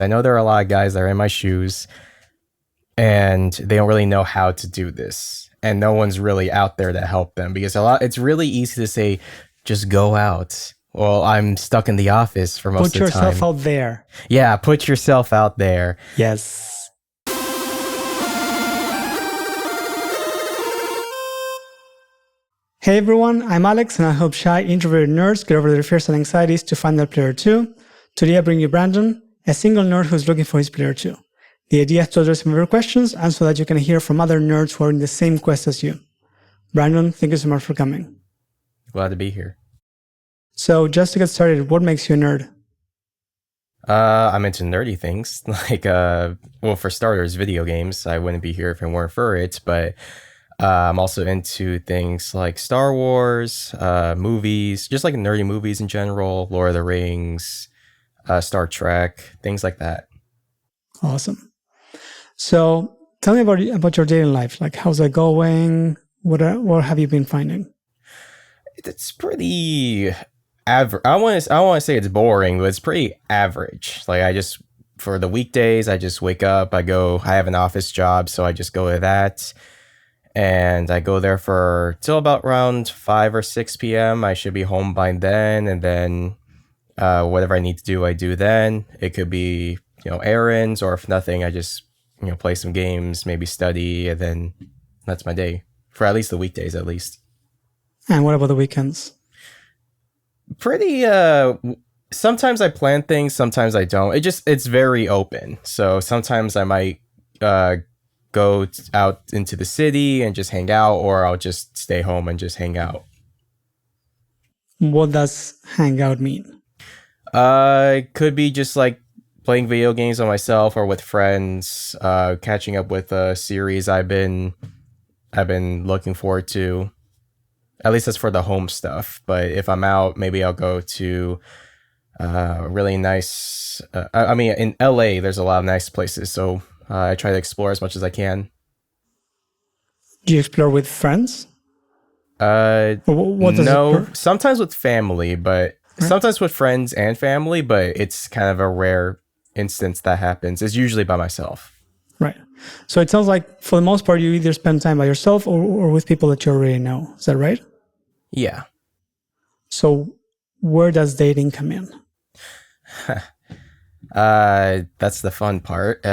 I know there are a lot of guys that are in my shoes and they don't really know how to do this. And no one's really out there to help them because it's really easy to say, just go out. Well, I'm stuck in the office for most Put of the time. yourself out there. Yeah, put yourself out there. Yes. Hey everyone, I'm Alex and I help shy, introverted nerds get over their fears and anxieties to find their player 2. Today I bring you Brandon, a single nerd who's looking for his player 2. The idea is to address some of your questions and so that you can hear from other nerds who are in the same quest as you. Brandon, thank you so much for coming. Glad to be here. So just to get started, what makes you a nerd? I'm into nerdy things like, well, for starters, video games. I wouldn't be here if it weren't for it, but I'm also into things like Star Wars, movies, just like nerdy movies in general, Lord of the Rings, Star Trek, things like that. Awesome. So tell me about your daily life. Like, how's that going? What have you been finding? It's pretty average. I want to say it's boring, but it's pretty average. Like for the weekdays, I just wake up, I have an office job, so I just go to that. And I go there till about around 5 or 6 p.m. I should be home by then. And then whatever I need to do, I do then. It could be, errands, or if nothing, I just, play some games, maybe study. And then that's my day for at least the weekdays, at least. And what about the weekends? Pretty, sometimes I plan things, sometimes I don't. It's very open. So sometimes I might go out into the city and just hang out, or I'll just stay home and just hang out. What does hang out mean? It could be just like playing video games on myself or with friends, catching up with a series I've been looking forward to. At least that's for the home stuff. But if I'm out, maybe I'll go to really nice. In LA, there's a lot of nice places, so I try to explore as much as I can. Do you explore with friends? No, sometimes with family, but sometimes with friends and family, but it's kind of a rare instance that happens. It's usually by myself. Right. So it sounds like for the most part, you either spend time by yourself or with people that you already know. Is that right? Yeah. So where does dating come in? That's the fun part.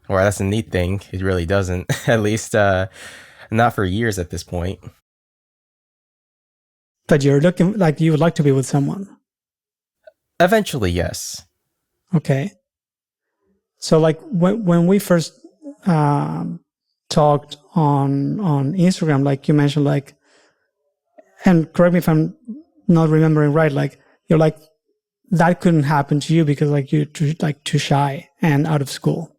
Or that's a neat thing. It really doesn't. At least not for years at this point. But you're looking like you would like to be with someone. Eventually, yes. Okay. So like when we first talked on Instagram, like you mentioned, like, and correct me if I'm not remembering right, like you're like, that couldn't happen to you because like you're too shy and out of school.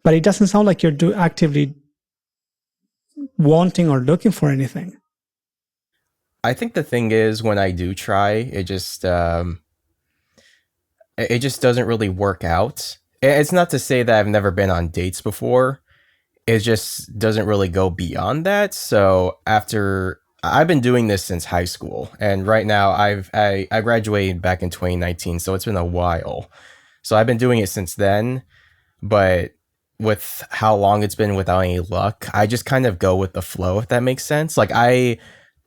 But it doesn't sound like you're actively wanting or looking for anything. I think the thing is, when I do try, it just doesn't really work out. It's not to say that I've never been on dates before. It just doesn't really go beyond that. So I've been doing this since high school, and right now I graduated back in 2019, so it's been a while. So I've been doing it since then, but with how long it's been without any luck, I just kind of go with the flow, if that makes sense. Like, I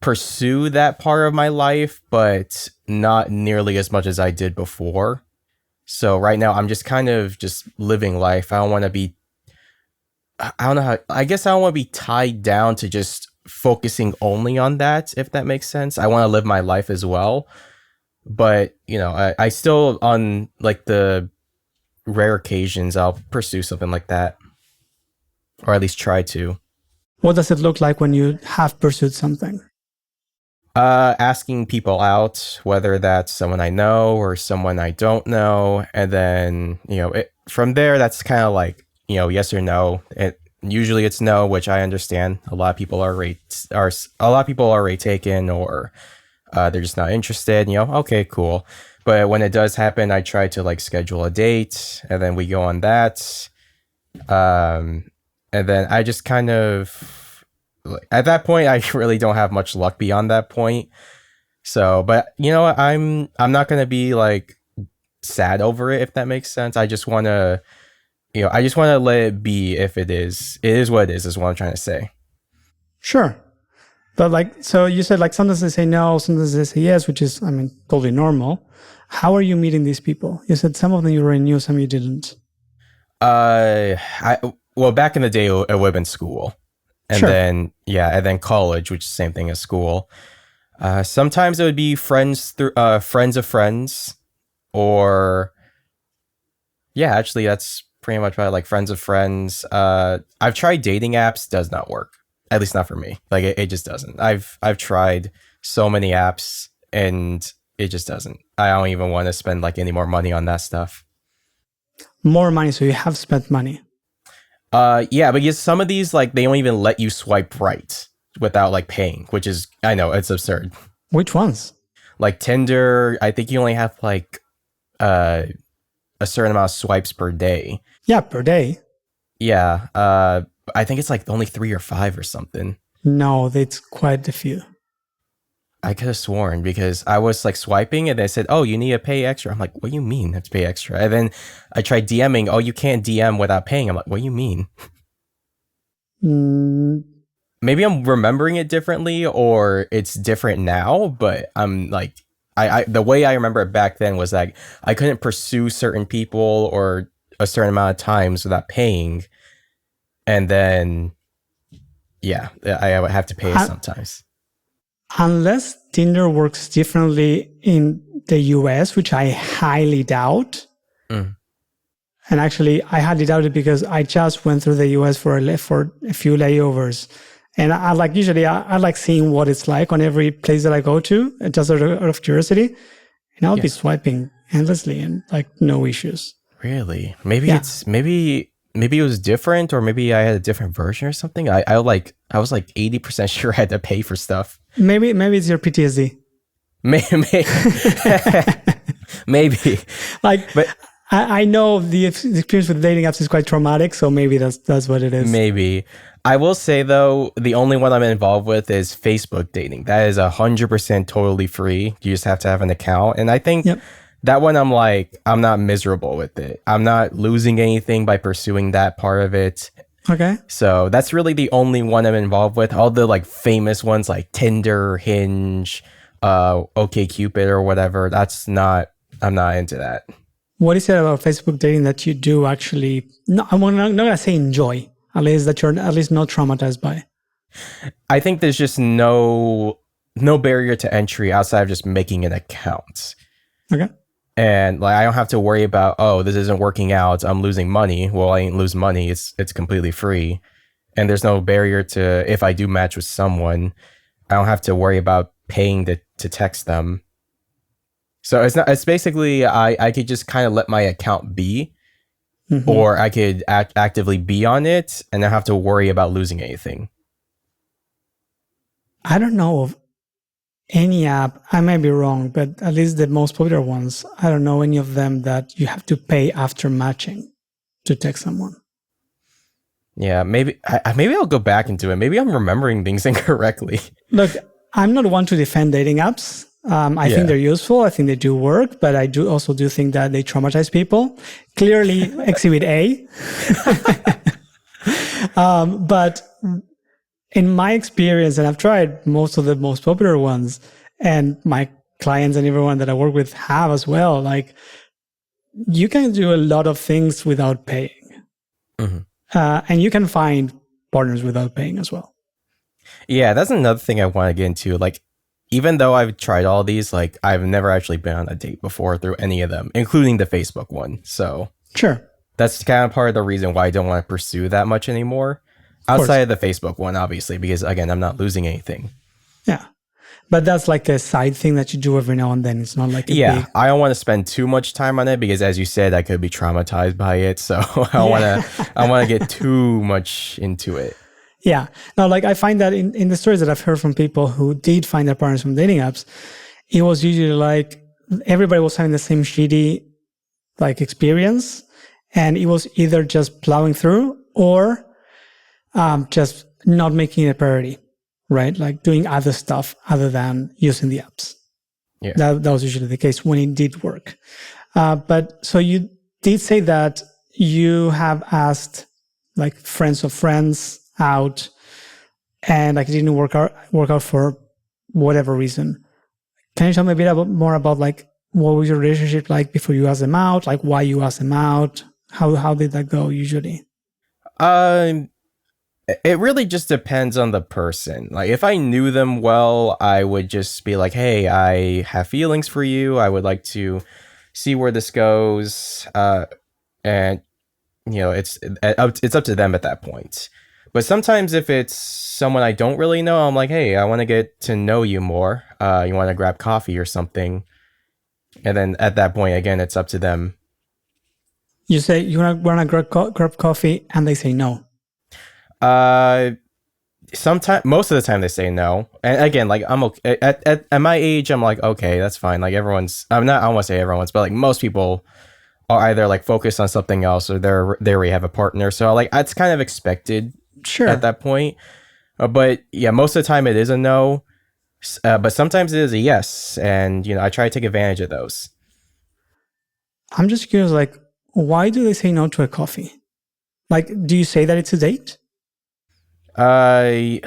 pursue that part of my life, but not nearly as much as I did before. So right now I'm just kind of just living life. I don't want to be, I don't know how, I guess I don't want to be tied down to just focusing only on that, if that makes sense. I want to live my life as well. But, I still, on like the rare occasions, I'll pursue something like that, or at least try to. What does it look like when you have pursued something? Asking people out, whether that's someone I know or someone I don't know, and then from there, that's kind of like yes or no. Usually it's no, which I understand. A lot of people are already taken, or they're just not interested. Okay, cool. But when it does happen, I try to like schedule a date, and then we go on that. And then I just kind of, at that point, I really don't have much luck beyond that point. So, but you know what? I'm not going to be like sad over it, if that makes sense. I just want to, I just want to let it be. If it is what it is what I'm trying to say. Sure. But like, so you said like sometimes they say no, sometimes they say yes, which is, I mean, totally normal. How are you meeting these people? You said some of them you already knew, some you didn't. Well, back in the day, it would have been school, and Sure. then college, which is the same thing as school. Sometimes it would be friends through friends of friends, or yeah, actually, that's pretty much about it, like friends of friends. I've tried dating apps, does not work. At least not for me. Like it just doesn't. I've tried so many apps, and it just doesn't. I don't even want to spend like any more money on that stuff. More money, so you have spent money. Yeah, because some of these like they don't even let you swipe right without like paying, which is, I know, it's absurd. Which ones? Like Tinder, I think you only have like uh a certain amount of swipes per day. Yeah, per day. Yeah, I think it's like only 3 or 5 or something. No, that's quite a few. I could have sworn because I was like swiping and they said, "Oh, you need to pay extra." I'm like, "What do you mean I have to pay extra?" And then I tried DMing. "Oh, you can't DM without paying." I'm like, "What do you mean?" Mm, Maybe I'm remembering it differently or it's different now, but I'm like, I the way I remember it back then was like I couldn't pursue certain people or a certain amount of times without paying, and then yeah, I would have to pay un- sometimes. unless Tinder works differently in the US, which I highly doubt. Mm. And actually, I highly doubt it because I just went through the US for a few layovers. And I like, usually I like seeing what it's like on every place that I go to, just out of curiosity. And I'll Yeah, be swiping endlessly and like no issues. really. Maybe Yeah. it's maybe it was different, or maybe I had a different version or something. I was like 80% sure I had to pay for stuff. Maybe it's your PTSD. Maybe, maybe, Like but I know the experience with dating apps is quite traumatic, so maybe that's what it is. maybe. I will say though, the only one I'm involved with is Facebook dating. That is 100% totally free. You just have to have an account, and I think Yep. that one I'm like, I'm not miserable with it. I'm not losing anything by pursuing that part of it. Okay. So that's really the only one I'm involved with. All the like famous ones like Tinder, Hinge, OK Cupid or whatever. That's not. I'm not into that. What is it about Facebook dating that you do actually? No, not gonna say enjoy. At least that you're at least not traumatized by. I think there's just no barrier to entry outside of just making an account. Okay. And like I don't have to worry about, oh, this isn't working out, I'm losing money. Well, I ain't lose money. It's completely free. And there's no barrier to, if I do match with someone, I don't have to worry about paying to text them. So it's basically I could just kind of let my account be, Mm-hmm. or I could actively be on it and not have to worry about losing anything. I don't know of any app. I might be wrong, but at least the most popular ones, I don't know any of them that you have to pay after matching to text someone. Yeah, maybe I'll go back into it. Maybe I'm remembering things incorrectly. Look, I'm not one to defend dating apps. I Yeah. think they're useful. I think they do work, but I do also do think that they traumatize people. Clearly, Exhibit A. But in my experience, and I've tried most of the most popular ones, and my clients and everyone that I work with have as well, like you can do a lot of things without paying. Mm-hmm. And you can find partners without paying as well. Yeah, that's another thing I want to get into. Like, even though I've tried all these, like, I've never actually been on a date before through any of them, including the Facebook one. So Sure. that's kind of part of the reason why I don't want to pursue that much anymore. Of course. Outside of the Facebook one, obviously, because again, I'm not losing anything. Yeah. But that's like a side thing that you do every now and then. It's not like a Yeah, big. I don't want to spend too much time on it because, as you said, I could be traumatized by it. So I want to get too much into it. Yeah. No, like I find that in the stories that I've heard from people who did find their partners from dating apps, it was usually like everybody was having the same shitty like experience. And it was either just plowing through or just not making it a priority, right? Like doing other stuff other than using the apps. Yeah. That was usually the case when it did work. But so you did say that you have asked like friends of friends out, and like it didn't work out for whatever reason. Can you tell me a bit more about like what was your relationship like before you asked them out? Like why you asked them out? How did that go usually? Um, it really just depends on the person. Like if I knew them well, I would just be like, "Hey, I have feelings for you. I would like to see where this goes." And it's up to them at that point. But sometimes if it's someone I don't really know, I'm like, "Hey, I want to get to know you more. You want to grab coffee or something?" And then at that point, again, it's up to them. You say you wanna grab coffee, and they say no. Uh, Sometimes, most of the time, they say no. And again, like I'm okay at my age. I'm like, okay, that's fine. Like everyone's, I'm not. I don't want to say everyone's, but like most people are either like focused on something else or they already have a partner. So like it's kind of expected at Sure. that point. But yeah, most of the time it is a no. But sometimes it is a yes, and I try to take advantage of those. I'm just curious, like, why do they say no to a coffee? Like, do you say that it's a date? I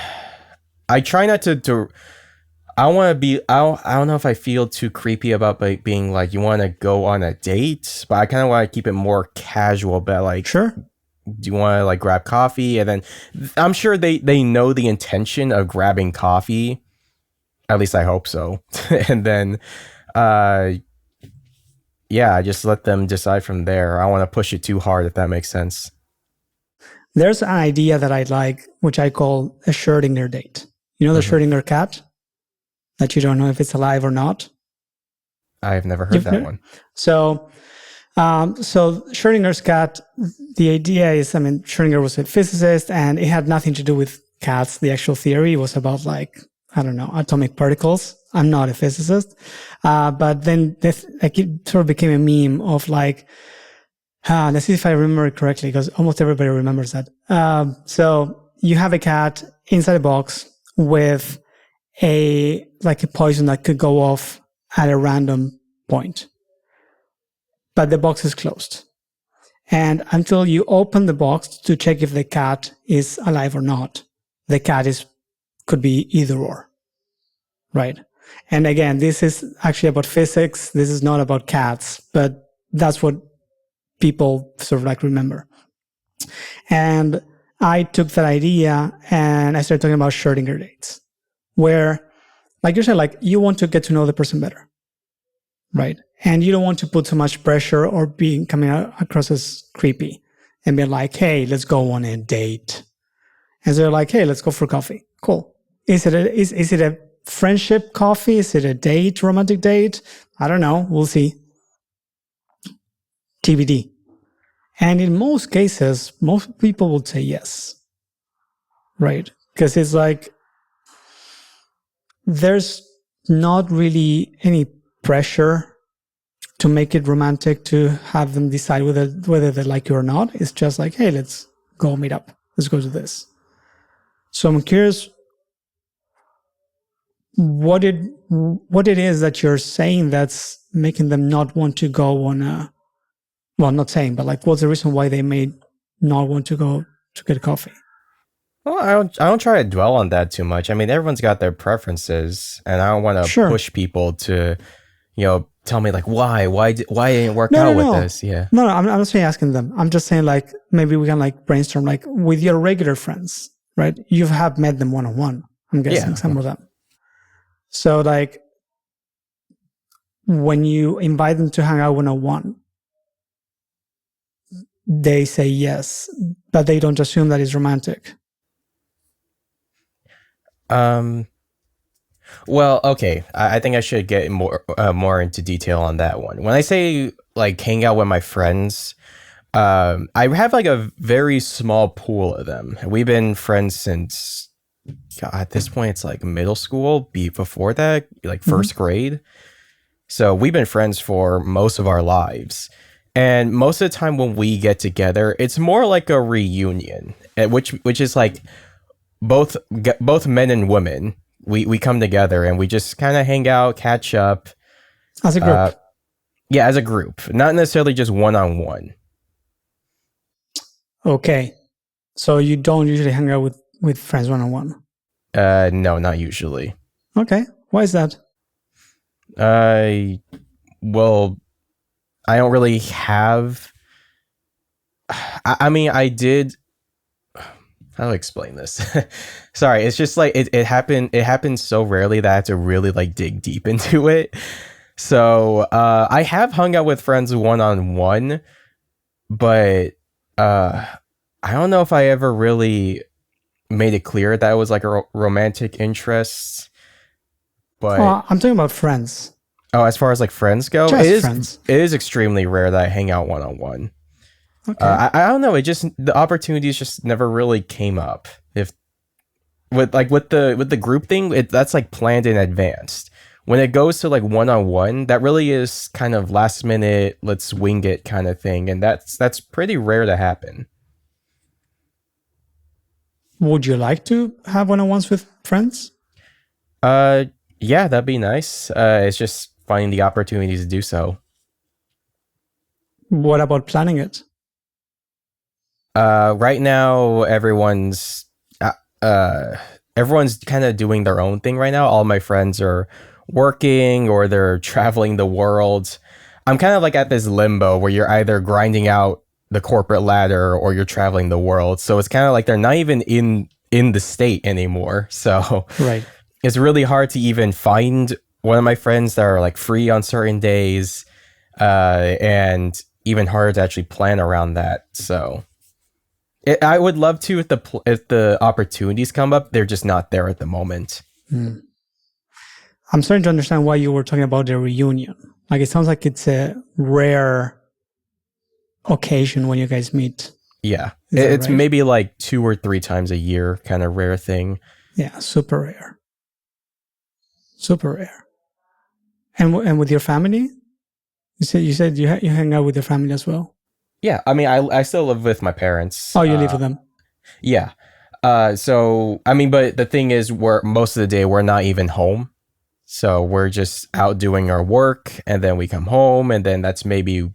I try not to I don't want to be. I don't know if I feel too creepy about like being like you want to go on a date, but I kind of want to keep it more casual. But like, Sure. do you want to like grab coffee? And then I'm sure they know the intention of grabbing coffee. At least I hope so. And then, uh, yeah, I just let them decide from there. I don't want to push it too hard if that makes sense. There's an idea that I like, which I call a Schrodinger date. You know the Hmm. Schrodinger cat that you don't know if it's alive or not. I've never heard You've that one. so so Schrodinger's cat. The idea is, I mean, Schrodinger was a physicist, and it had nothing to do with cats. The actual theory was about like I don't know atomic particles. I'm not a physicist, but then this like it sort of became a meme of like let's see if I remember it correctly because almost everybody remembers that. So you have a cat inside a box with a poison that could go off at a random point, but the box is closed. And until you open the box to check if the cat is alive or not, the cat is could be either or, right? And again, this is actually about physics. This is not about cats, but that's what people sort of like remember. And I took that idea and I started talking about Schrodinger dates, where, like you said, like you want to get to know the person better, right? And you don't want to put too much pressure or being coming across as creepy and be like, hey, let's go on a date. And so they're like, hey, let's go for coffee. Cool. Is it a friendship coffee? Is it a date, romantic date? I don't know. We'll see. TBD. And in most cases, most people would say yes, right? Because it's like there's not really any pressure to make it romantic to have them decide whether they like you or not. It's just like, hey, let's go meet up. Let's go to this. So I'm curious what it is that you're saying that's making them not want to go on a well, not saying, but like what's the reason why they may not want to go to get coffee? Well, I don't try to dwell on that too much. I mean, everyone's got their preferences, and I don't want to Sure. push people to tell me like why didn't it work No, no, out with no. this. Yeah. No, no, I'm not saying asking them. I'm just saying like maybe we can like brainstorm like with your regular friends, right? You have met them one on one. I'm guessing Yeah. some of them. So like when you invite them to hang out one on one, they say yes, but they don't assume that it's romantic. um well, okay, I think I should get more into detail on that one. When I say like hang out with my friends, I have like a very small pool of them. We've been friends since, God, at this point it's like middle school, before that like Mm-hmm. first grade. So we've been friends for most of our lives. And most of the time when we get together, it's more like a reunion, which is like both men and women. We come together and we just kind of hang out, catch up. As a Uh, group. Yeah, as a group, not necessarily just one-on-one. Okay. So you don't usually hang out with friends one-on-one. No, not usually. Okay. Why is that? I well, I don't really have. I mean, I did. How do I explain this? Sorry, it's just like it happened. It happens so rarely that I have to really like dig deep into it. So I have hung out with friends one on one, but uh, I don't know if I ever really made it clear that it was like a romantic interest. But Oh, I'm talking about friends. oh, as far as like friends go, Just friends. it is extremely rare that I hang out one on one. Okay. I don't know. It just the opportunities just never really came up. If with the group thing, that's like planned in advance. When it goes to like one on one, that really is kind of last minute, let's wing it kind of thing, and that's pretty rare to happen. Would you like to have one-on-ones with friends? Uh, yeah, that'd be nice. It's just finding the opportunities to do so. What about planning it? Right now uh, uh everyone's kind of doing their own thing right now. All my friends are working or they're traveling the world. I'm kind of like at this limbo where you're either grinding out the corporate ladder or you're traveling the world. So it's kind of like they're not even in the state anymore. So Right. it's really hard to even find one of my friends that are like free on certain days, and even harder to actually plan around that. So I would love to if the opportunities come up. They're just not there at the moment. Hmm. I'm starting to understand why you were talking about the reunion. Like it sounds like it's a rare occasion when you guys meet. Yeah, Is that it's right? maybe like 2 or 3 times a year, kind of rare thing. Yeah, super rare. Super rare. And with your family? You said you hang out with your family as well. Yeah, I mean, I still live with my parents. Oh, you live with them. Yeah. So I mean, but the thing is, we're most of the day we're not even home. So we're just out doing our work, and then we come home, and then that's maybe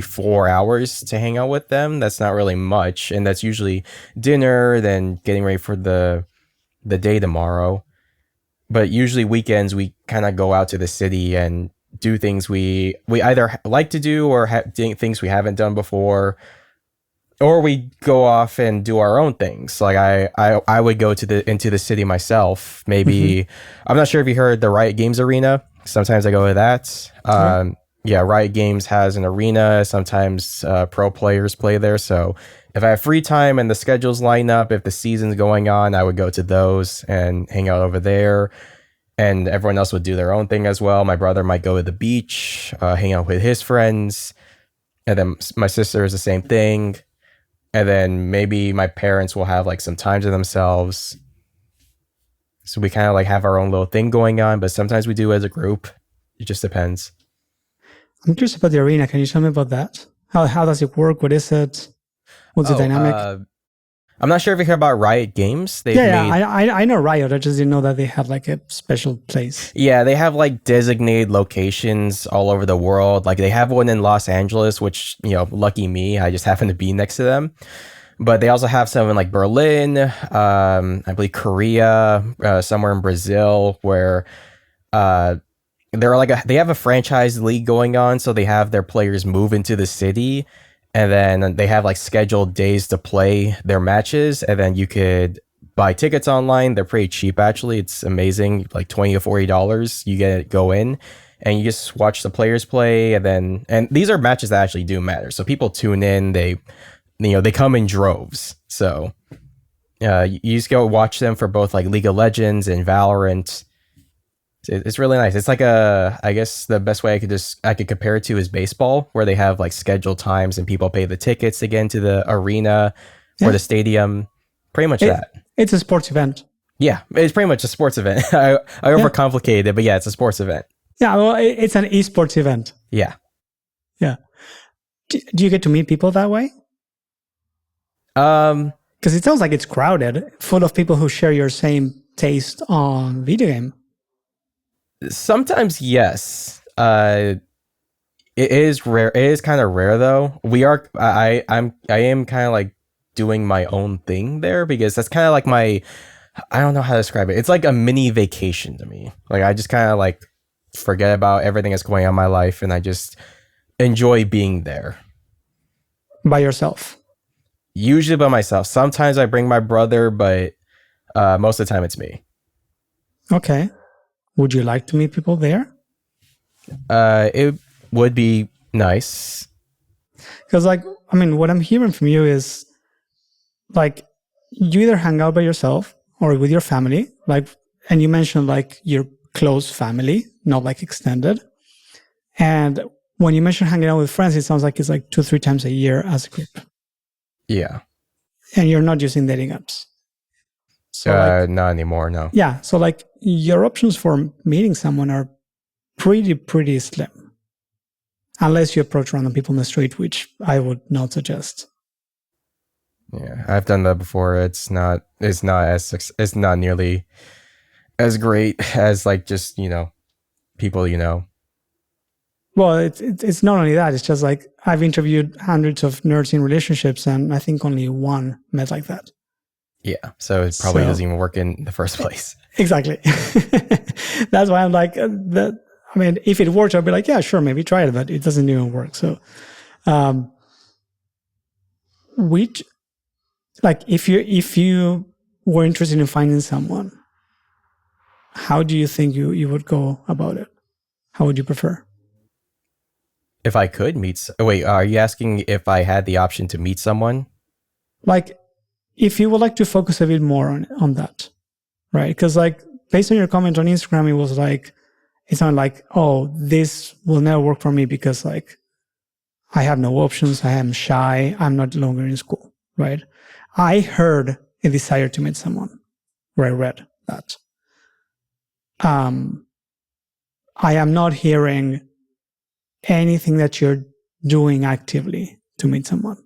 4 hours to hang out with them. That's not really much, and that's usually dinner, then getting ready for the day tomorrow. But usually weekends we kind of go out to the city and do things we either like to do or things we haven't done before, or we go off and do our own things. Like I would go to the into the city myself. Mm-hmm. Maybe I'm not sure if you heard the Riot Games arena. Sometimes I go to that. Yeah. Yeah, Riot Games has an arena. Sometimes pro players play there. So if I have free time and the schedules line up, if the season's going on, I would go to those and hang out over there. And everyone else would do their own thing as well. My brother might go to the beach, hang out with his friends, and then my sister is the same thing. And then maybe my parents will have like some time to themselves. So we kind of like have our own little thing going on, but sometimes we do as a group. It just depends. I'm curious about the arena. Can you tell me about that? How does it work? What is it? What's the Oh, dynamic? I'm not sure if you hear about Riot Games. They've Yeah, made I know Riot. I just didn't know that they had like a special place. Yeah, they have like designated locations all over the world. Like they have one in Los Angeles, which, lucky me, I just happen to be next to them. But they also have some in like Berlin, I believe Korea, somewhere in Brazil, where uh, they have a franchise league going on, so they have their players move into the city, and then they have like scheduled days to play their matches, and then you could buy tickets online. They're pretty cheap actually. It's amazing, like $20 to $40. You go in, and you just watch the players play, and these are matches that actually do matter. So people tune in. They come in droves. So you just go watch them for both like League of Legends and Valorant. It's really nice. It's like I guess the best way I could compare it to is baseball, where they have like scheduled times and people pay the tickets to get into the arena or Yeah, the stadium. Pretty much it, that. it's a sports event. Yeah, it's pretty much a sports event. I Yeah, overcomplicated it, but yeah, it's a sports event. yeah. Well, it's an esports event. Yeah. Yeah. Do you get to meet people that way? Um. Because it sounds like it's crowded, full of people who share your same taste on video game. Sometimes yes. It is rare. It is kind of rare though. I am kind of like doing my own thing there because that's kind of like my, I don't know how to describe it. It's like a mini vacation to me. Like I just kind of like forget about everything that's going on in my life and I just enjoy being there. By yourself? Usually by myself. Sometimes I bring my brother, but most of the time it's me. Okay. Would you like to meet people there? It would be nice. Because, like, I mean, what I'm hearing from you is like you either hang out by yourself or with your family, like, and you mentioned like your close family, not like extended. And when you mention hanging out with friends, it sounds like it's like 2-3 times a year as a group. Yeah. And you're not using dating apps. So, like, Not anymore. No. yeah. So, like, your options for meeting someone are pretty slim. Unless you approach random people in the street, which I would not suggest. Yeah, I've done that before. It's not nearly as great as like just, people, Well, it's not only that. It's just like I've interviewed hundreds of nerds in relationships, and I think only one met like that. Yeah. So it probably doesn't even work in the first place. Exactly. That's why I'm like, I mean, if it works, I'll be like, yeah, sure, maybe try it, but it doesn't even work. So, which, like, if you were interested in finding someone, how do you think you would go about it? How would you prefer? If I could meet, wait, are you asking if I had the option to meet someone? Like, if you would like to focus a bit more on that, right? Because, like, based on your comment on Instagram, it was like, it's not like, oh, this will never work for me because, like, I have no options. I am shy. I'm not longer in school, right? I heard a desire to meet someone where I read that. I am not hearing anything that you're doing actively to meet someone.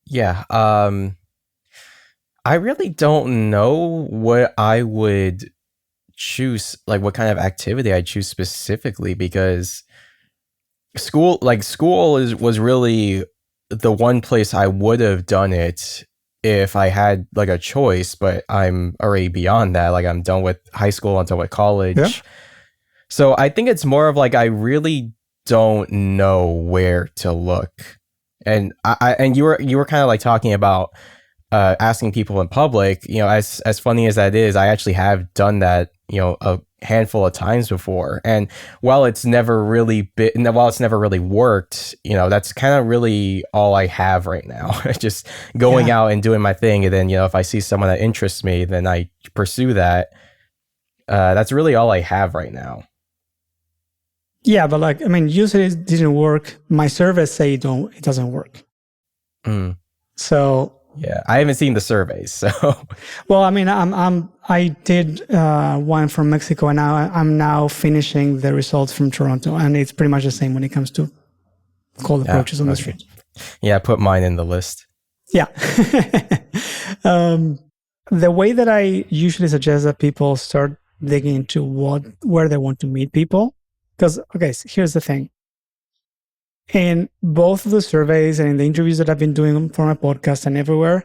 Yeah. I really don't know what I would choose, like what kind of activity I choose specifically because school was really the one place I would have done it if I had like a choice, but I'm already beyond that. Like I'm done with high school, I'm done with college. Yeah. So I think it's more of like I really don't know where to look. And and you were kind of like talking about asking people in public. As funny as that is, I actually have done that. A handful of times before, and while it's never really worked, that's kind of really all I have right now. Just going out and doing my thing, and then if I see someone that interests me, then I pursue that. That's really all I have right now. Yeah, but like, I mean, usually it didn't work. My surveys say it doesn't work. Mm. So yeah, I haven't seen the surveys. So, well, I mean, I did one from Mexico, and now I'm now finishing the results from Toronto, and it's pretty much the same when it comes to cold approaches on the street. Yeah, put mine in the list. Yeah. The way that I usually suggest that people start digging into where they want to meet people, because okay, so here's the thing. In both of the surveys and in the interviews that I've been doing for my podcast and everywhere,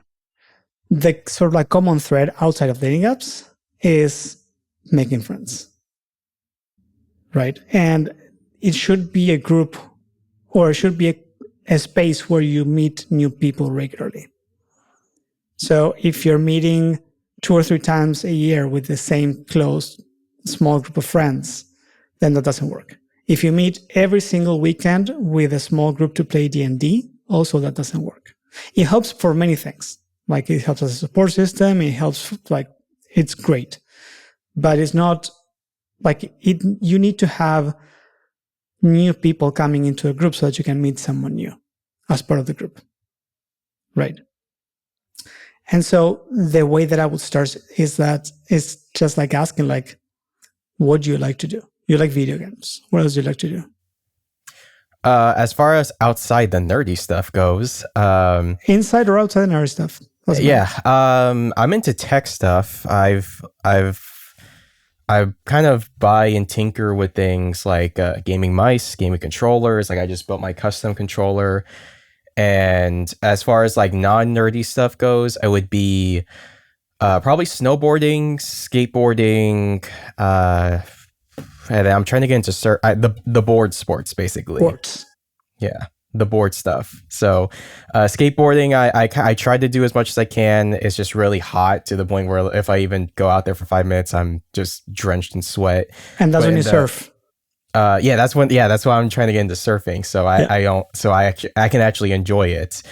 the sort of like common thread outside of dating apps is making friends, right? And it should be a group, or it should be a space where you meet new people regularly. So if you're meeting 2 or 3 times a year with the same close small group of friends, then that doesn't work. If you meet every single weekend with a small group to play D&D, also that doesn't work. It helps for many things. Like it helps as a support system. It helps, like, it's great, but it's not like it. You need to have new people coming into a group so that you can meet someone new as part of the group. Right. And so the way that I would start is that it's just like asking, like, what do you like to do? You like video games. What else do you like to do? As far as outside the nerdy stuff goes, inside or outside the nerdy stuff? Yeah, I'm into tech stuff. I kind of buy and tinker with things like gaming mice, gaming controllers. Like I just built my custom controller. And as far as like non nerdy stuff goes, I would be probably snowboarding, skateboarding, and I'm trying to get into the board sports basically. Sports. Yeah, the board stuff. So, skateboarding, I tried to do as much as I can. It's just really hot to the point where if I even go out there for 5 minutes, I'm just drenched in sweat. And that's But when in you the surf. that's why I'm trying to get into surfing. So Yeah. I can actually enjoy it.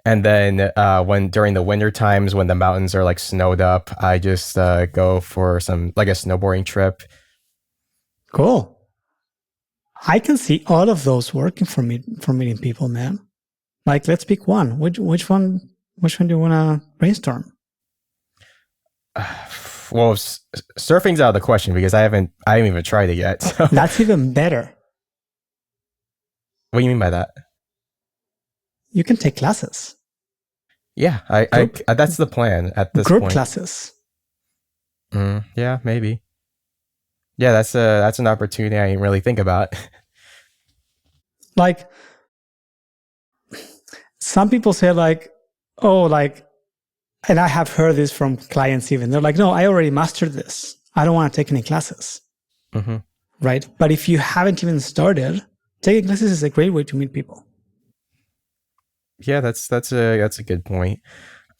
And then when during the winter times when the mountains are like snowed up, I just go for some like a snowboarding trip. Cool. I can see all of those working for me for meeting people, man. Like, let's pick one. Which one do you want to brainstorm? Well, surfing's out of the question because I haven't even tried it yet. So. That's even better. What do you mean by that? You can take classes. Yeah, Group, that's the plan at this group point. classes. Yeah, maybe. Yeah, that's an opportunity I didn't really think about. Like, some people say like, oh, like, and I have heard this from clients even. They're like, no, I already mastered this. I don't want to take any classes. Mm-hmm. Right. But if you haven't even started, taking classes is a great way to meet people. Yeah, that's a good point.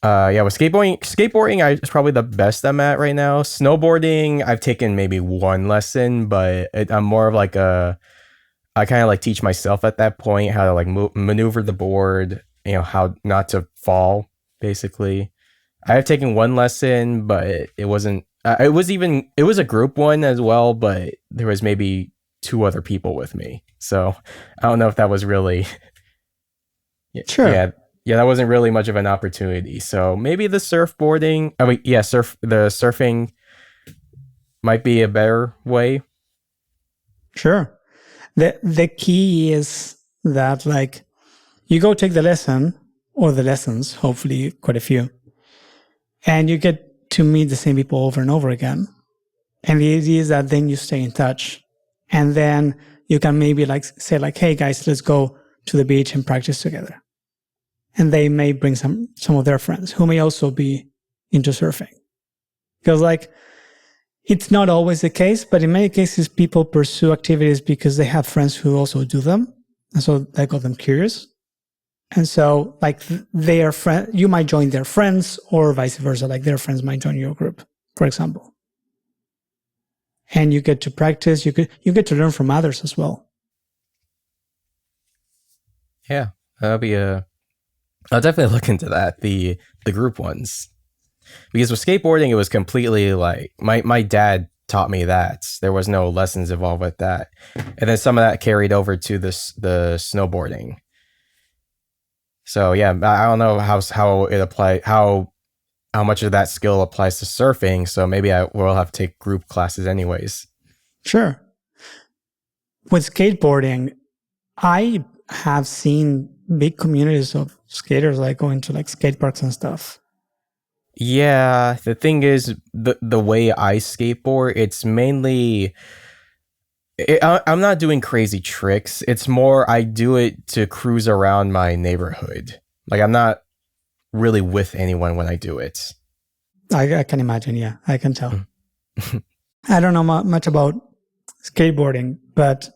Yeah, with skateboarding is probably the best I'm at right now. Snowboarding, I've taken maybe one lesson, but I'm more of like I kind of like teach myself at that point how to like maneuver the board, how not to fall, basically. I have taken one lesson, but it wasn't. It was a group one as well, but there was maybe two other people with me, so I don't know if that was really. Sure. Yeah, yeah, that wasn't really much of an opportunity. So maybe the surfboarding. I mean, yeah, the surfing might be a better way. Sure. The key is that like you go take the lesson or the lessons, hopefully quite a few, and you get to meet the same people over and over again. And the idea is that then you stay in touch. And then you can maybe like say like, hey guys, let's go to the beach and practice together. And they may bring some of their friends who may also be into surfing. Because like it's not always the case, but in many cases people pursue activities because they have friends who also do them. And so that got them curious. And so like their friend, you might join their friends or vice versa. Like their friends might join your group, for example. And you get to practice. You get to learn from others as well. Yeah, that'll be a. I'll definitely look into that. The group ones, because with skateboarding it was completely like my dad taught me that there was no lessons involved with that, and then some of that carried over to the snowboarding. So yeah, I don't know how it apply how much of that skill applies to surfing. So maybe I will have to take group classes anyways. Sure. With skateboarding, I have seen big communities of skaters like going to like skate parks and stuff. Yeah, the thing is, the way I skateboard, it's mainly I'm not doing crazy tricks. It's more I do it to cruise around my neighborhood. Like I'm not really with anyone when I do it. I can imagine. Yeah, I can tell. I don't know much about skateboarding, but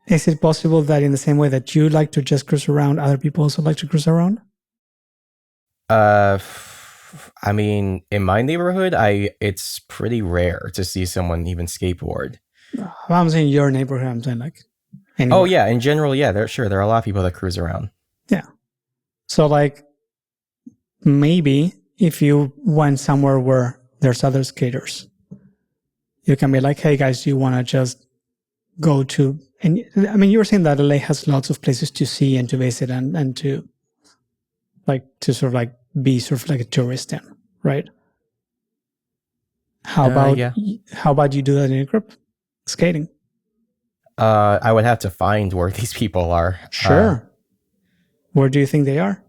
is it possible that in the same way that you like to just cruise around, other people also like to cruise around? Uh, I mean, in my neighborhood, I it's pretty rare to see someone even skateboard. I'm saying your neighborhood. I'm saying like Oh anywhere. yeah, in general, yeah, there are a lot of people that cruise around. Yeah. So like maybe if you went somewhere where there's other skaters, you can be like, hey guys, do you want to just go to, and I mean, you were saying that LA has lots of places to see and to visit and to like, to sort of like be sort of like a tourist in, right? Yeah. How about you do that in a group? Skating. I would have to find where these people are. Sure. Where do you think they are?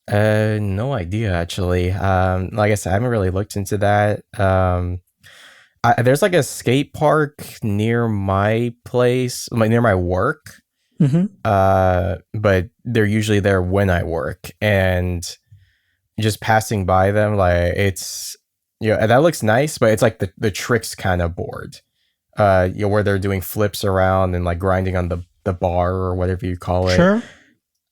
No idea actually. Like I said, I haven't really looked into that. There's like a skate park near my place, like near my work. Mm-hmm. But they're usually there when I work, and just passing by them, like it's that looks nice, but it's like the tricks kind of board. Where they're doing flips around and like grinding on the bar or whatever you call it. Sure.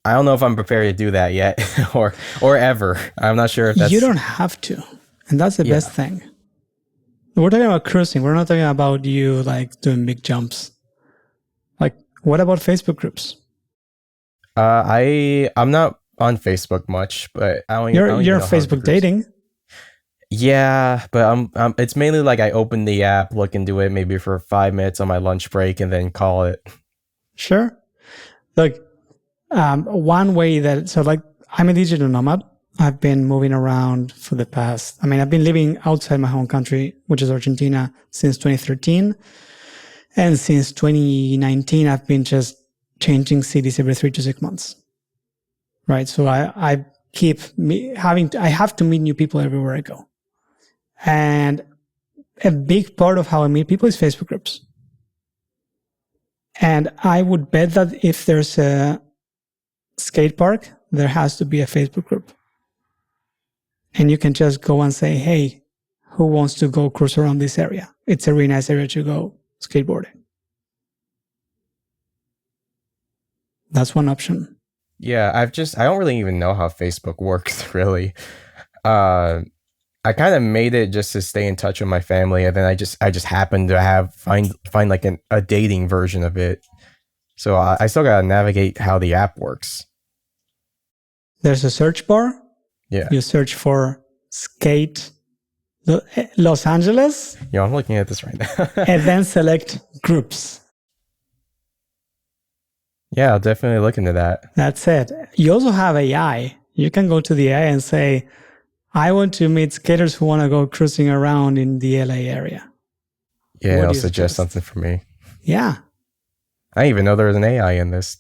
I don't know if I'm prepared to do that yet, or ever. I'm not sure if You that's don't have to. And that's the best yeah. thing. We're talking about cruising. We're not talking about you like doing big jumps. Like, what about Facebook groups? I'm not on Facebook much, but I don't You're even on know how the Facebook groups. dating. Yeah, but it's mainly like I open the app, look into it maybe for 5 minutes on my lunch break, and then call it. Sure. Like, one way like, I'm a digital nomad. I've been moving around for the past, I've been living outside my home country, which is Argentina, since 2013. And since 2019, I've been just changing cities every 3 to 6 months. Right. So I I have to meet new people everywhere I go. And a big part of how I meet people is Facebook groups. And I would bet that if there's a skate park, there has to be a Facebook group. And you can just go and say, hey, who wants to go cruise around this area? It's a really nice area to go skateboarding. That's one option. Yeah, I don't really even know how Facebook works really. Uh, I kind of made it just to stay in touch with my family, and then I just happened to find like a dating version of it. So I still gotta navigate how the app works. There's a search bar. Yeah, You search for skate Los Angeles, I'm looking at this right now. and then select groups. Yeah, I'll definitely look into that. That's it. You also have AI. You can go to the AI and say, I want to meet skaters who want to go cruising around in the LA area. Yeah, What do it'll you suggest suggest? something for me. Yeah. I didn't even know there was an AI in this.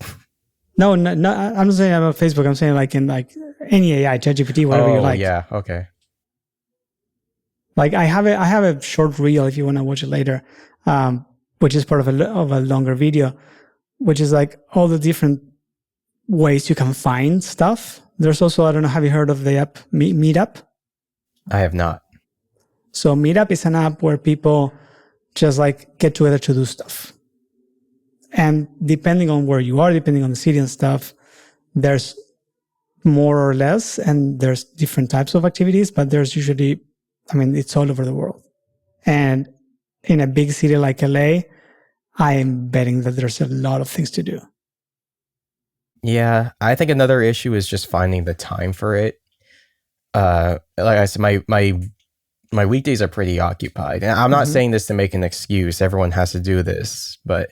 No, I'm not saying about Facebook. I'm saying like in like any AI, ChatGPT, whatever you like. Yeah, okay. Like I have a short reel if you want to watch it later, which is part of a longer video, which is like all the different ways you can find stuff. There's also, I don't know, have you heard of the app Meetup? I have not. So Meetup is an app where people just like get together to do stuff. And depending on where you are, depending on the city and stuff, there's more or less, and there's different types of activities, but there's usually, it's all over the world. And in a big city like LA, I'm betting that there's a lot of things to do. Yeah, I think another issue is just finding the time for it. Like I said, my weekdays are pretty occupied. And I'm not saying this to make an excuse. Everyone has to do this, but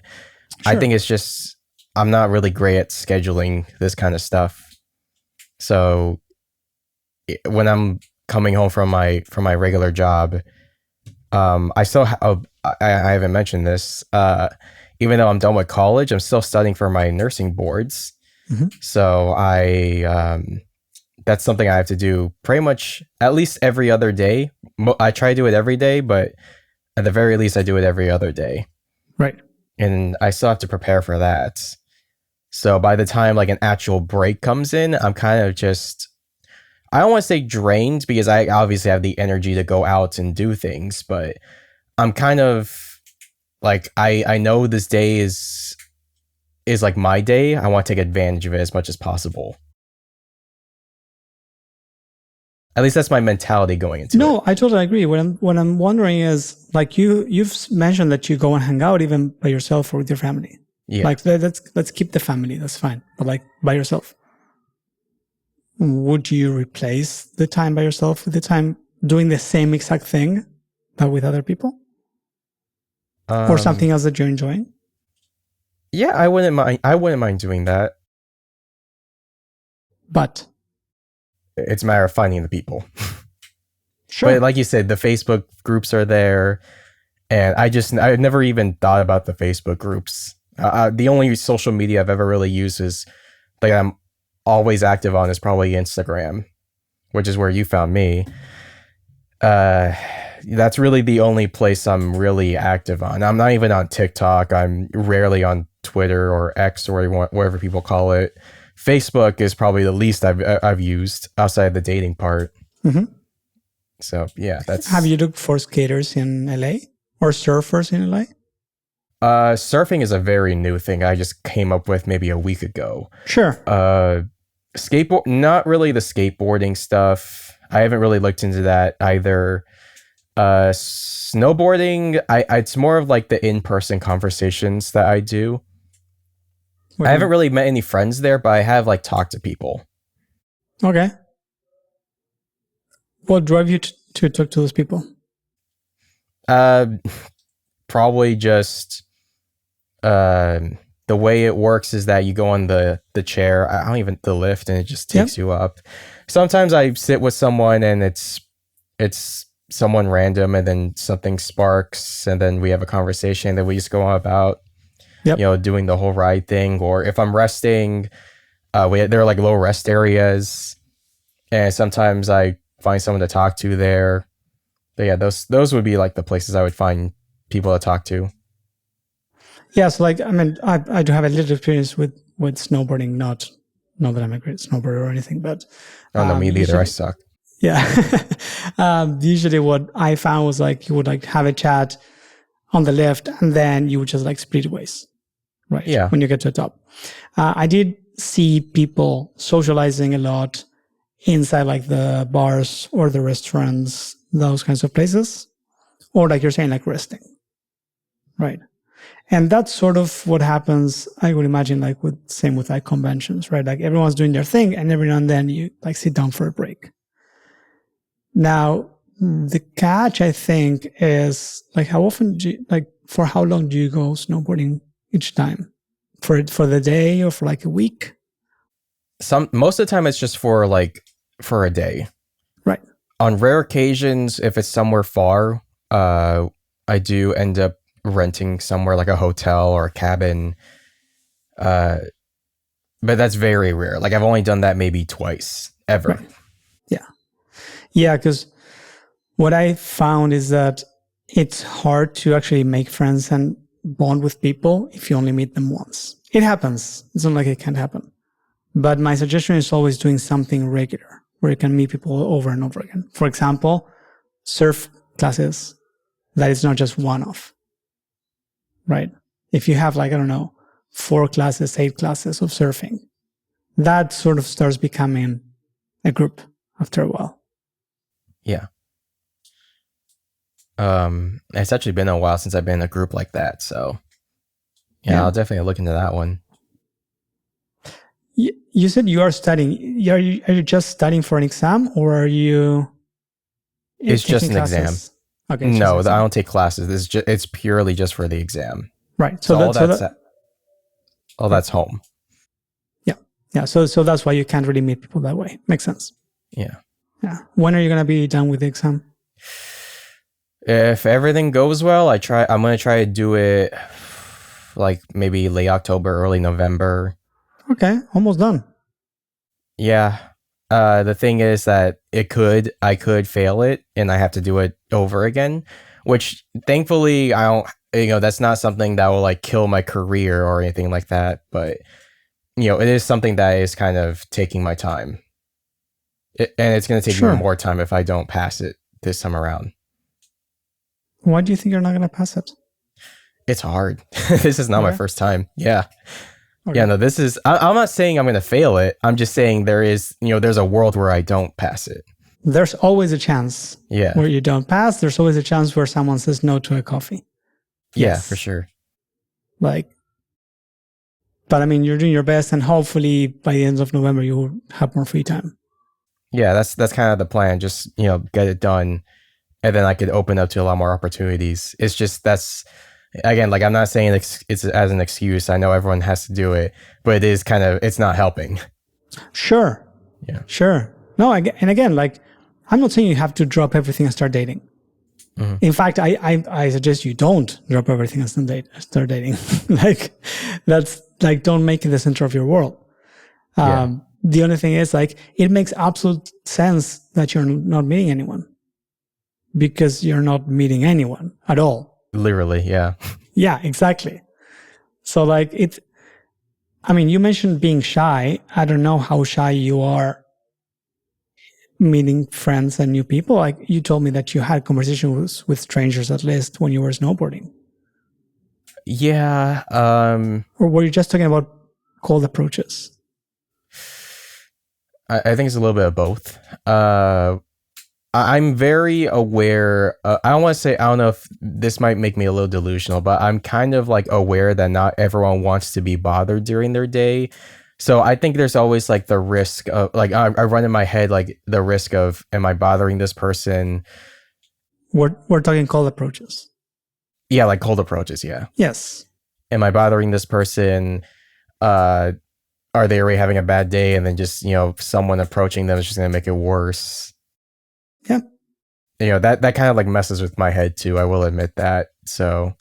Sure. I think it's just I'm not really great at scheduling this kind of stuff. So when I'm coming home from my regular job, I still I haven't mentioned this. Even though I'm done with college, I'm still studying for my nursing boards. So that's something I have to do pretty much at least every other day. I try to do it every day, but at the very least, I do it every other day. Right. And I still have to prepare for that. So by the time like an actual break comes in, I'm kind of just, I don't want to say drained because I obviously have the energy to go out and do things, but I'm kind of like, I know this day is like my day. I want to take advantage of it as much as possible. At least that's my mentality going into it. No, I totally agree. What I'm wondering is like you've mentioned that you go and hang out even by yourself or with your family. Yeah. Like let's keep the family. That's fine. But like by yourself, would you replace the time by yourself with the time doing the same exact thing but with other people, or something else that you're enjoying? Yeah, I wouldn't mind. I wouldn't mind doing that. But it's a matter of finding the people. sure. But like you said, the Facebook groups are there, and I never even thought about the Facebook groups. The only social media I've ever really used is like I'm always active on is probably Instagram, which is where you found me. That's really the only place I'm really active on. I'm not even on TikTok. I'm rarely on Twitter or X or whatever people call it. Facebook is probably the least I've used outside the dating part. Mm-hmm. So yeah, Have that's you looked for skaters in LA or surfers in LA? surfing is a very new thing I just came up with maybe a week ago. Sure. Skateboard, not really the skateboarding stuff. I haven't really looked into that either. Snowboarding, it's more of like the in-person conversations that I do. What I do you haven't mean? really met any friends there, but I have like talked to people. Okay. What drove you to talk to those people? Uh, Probably just the way it works is that you go on the chair. I don't even the lift, and it just Yep. takes you up. Sometimes I sit with someone, and it's someone random, and then something sparks, and then we have a conversation that we just go on about Yep. doing the whole ride thing. Or if I'm resting, there are like low rest areas, and sometimes I find someone to talk to there. But yeah, those would be like the places I would find people to talk to. Yeah. So like, I mean, I do have a little experience with snowboarding. Not that I'm a great snowboarder or anything, but Oh no, me neither. I usually, suck. yeah. Usually, what I found was like you would like have a chat on the lift, and then you would just like split ways, right? Yeah. When you get to the top. I did see people socializing a lot inside like the bars or the restaurants, those kinds of places, or like you're saying, like resting, right? And that's sort of what happens, I would imagine, like with same with like conventions, right? Like everyone's doing their thing, and every now and then you like sit down for a break. Now, the catch, I think, is like how often do you, like for how long do you go snowboarding each time? For the day or for like a week? Most of the time it's just for a day. Right. On rare occasions, if it's somewhere far, I do end up renting somewhere like a hotel or a cabin. Uh, but that's very rare. Like I've only done that maybe twice ever. Right. Yeah. Yeah. Because what I found is that it's hard to actually make friends and bond with people if you only meet them once. It happens. It's not like it can't happen. But my suggestion is always doing something regular where you can meet people over and over again. For example, surf classes that is not just one off, right? If you have like, I don't know, 4 classes, 8 classes of surfing, that sort of starts becoming a group after a while. Yeah. It's actually been a while since I've been in a group like that, so yeah. I'll definitely look into that one. You said you are studying. Are you just studying for an exam, or are you It's just taking an exam. classes? Okay, No, I don't take classes. It's purely just for the exam. right. So all Right. that's home. Yeah. So that's why you can't really meet people that way. Makes sense. Yeah. Yeah. When are you gonna be done with the exam? If everything goes well, I'm gonna try to do it like maybe late October, early November. Okay, almost done. Yeah. The thing is that I could fail it and I have to do it over again, which thankfully I don't, that's not something that will like kill my career or anything like that. But, it is something that is kind of taking my time. And it's going to take Sure. even more time if I don't pass it this time around. Why do you think you're not gonna pass it? It's hard. This is not my Okay. first time. Yeah. Okay. Yeah, no, I'm not saying I'm going to fail it. I'm just saying there's a world where I don't pass it. There's always a chance Yeah. where you don't pass. There's always a chance where someone says no to a coffee. Yeah, Yes. for sure. Like, but I mean, you're doing your best, and hopefully by the end of November, you will have more free time. Yeah, that's kind of the plan. Just, get it done. And then I could open up to a lot more opportunities. It's just, again, like I'm not saying it's as an excuse. I know everyone has to do it, but it is it's not helping. Sure. Yeah. Sure. No, and again, like, I'm not saying you have to drop everything and start dating. Mm-hmm. In fact, I suggest you don't drop everything and start dating. Like, that's like, don't make it the center of your world. The only thing is, like, it makes absolute sense that you're not meeting anyone. because you're not meeting anyone at all. Literally, yeah. Yeah, exactly. So like you mentioned being shy. I don't know how shy you are meeting friends and new people. Like you told me that you had conversations with strangers at least when you were snowboarding. Yeah, Or were you just talking about cold approaches? I think it's a little bit of both. I'm very aware. I don't want to say, I don't know if this might make me a little delusional, but I'm kind of like aware that not everyone wants to be bothered during their day. So I think there's always like the risk of like, I run in my head like the risk of, am I bothering this person? We're talking cold approaches. Yeah, like cold approaches. Yeah. Yes. Am I bothering this person? Uh, are they already having a bad day? And then just, someone approaching them is just going to make it worse. Yeah. That kind of like messes with my head too. I will admit that. So,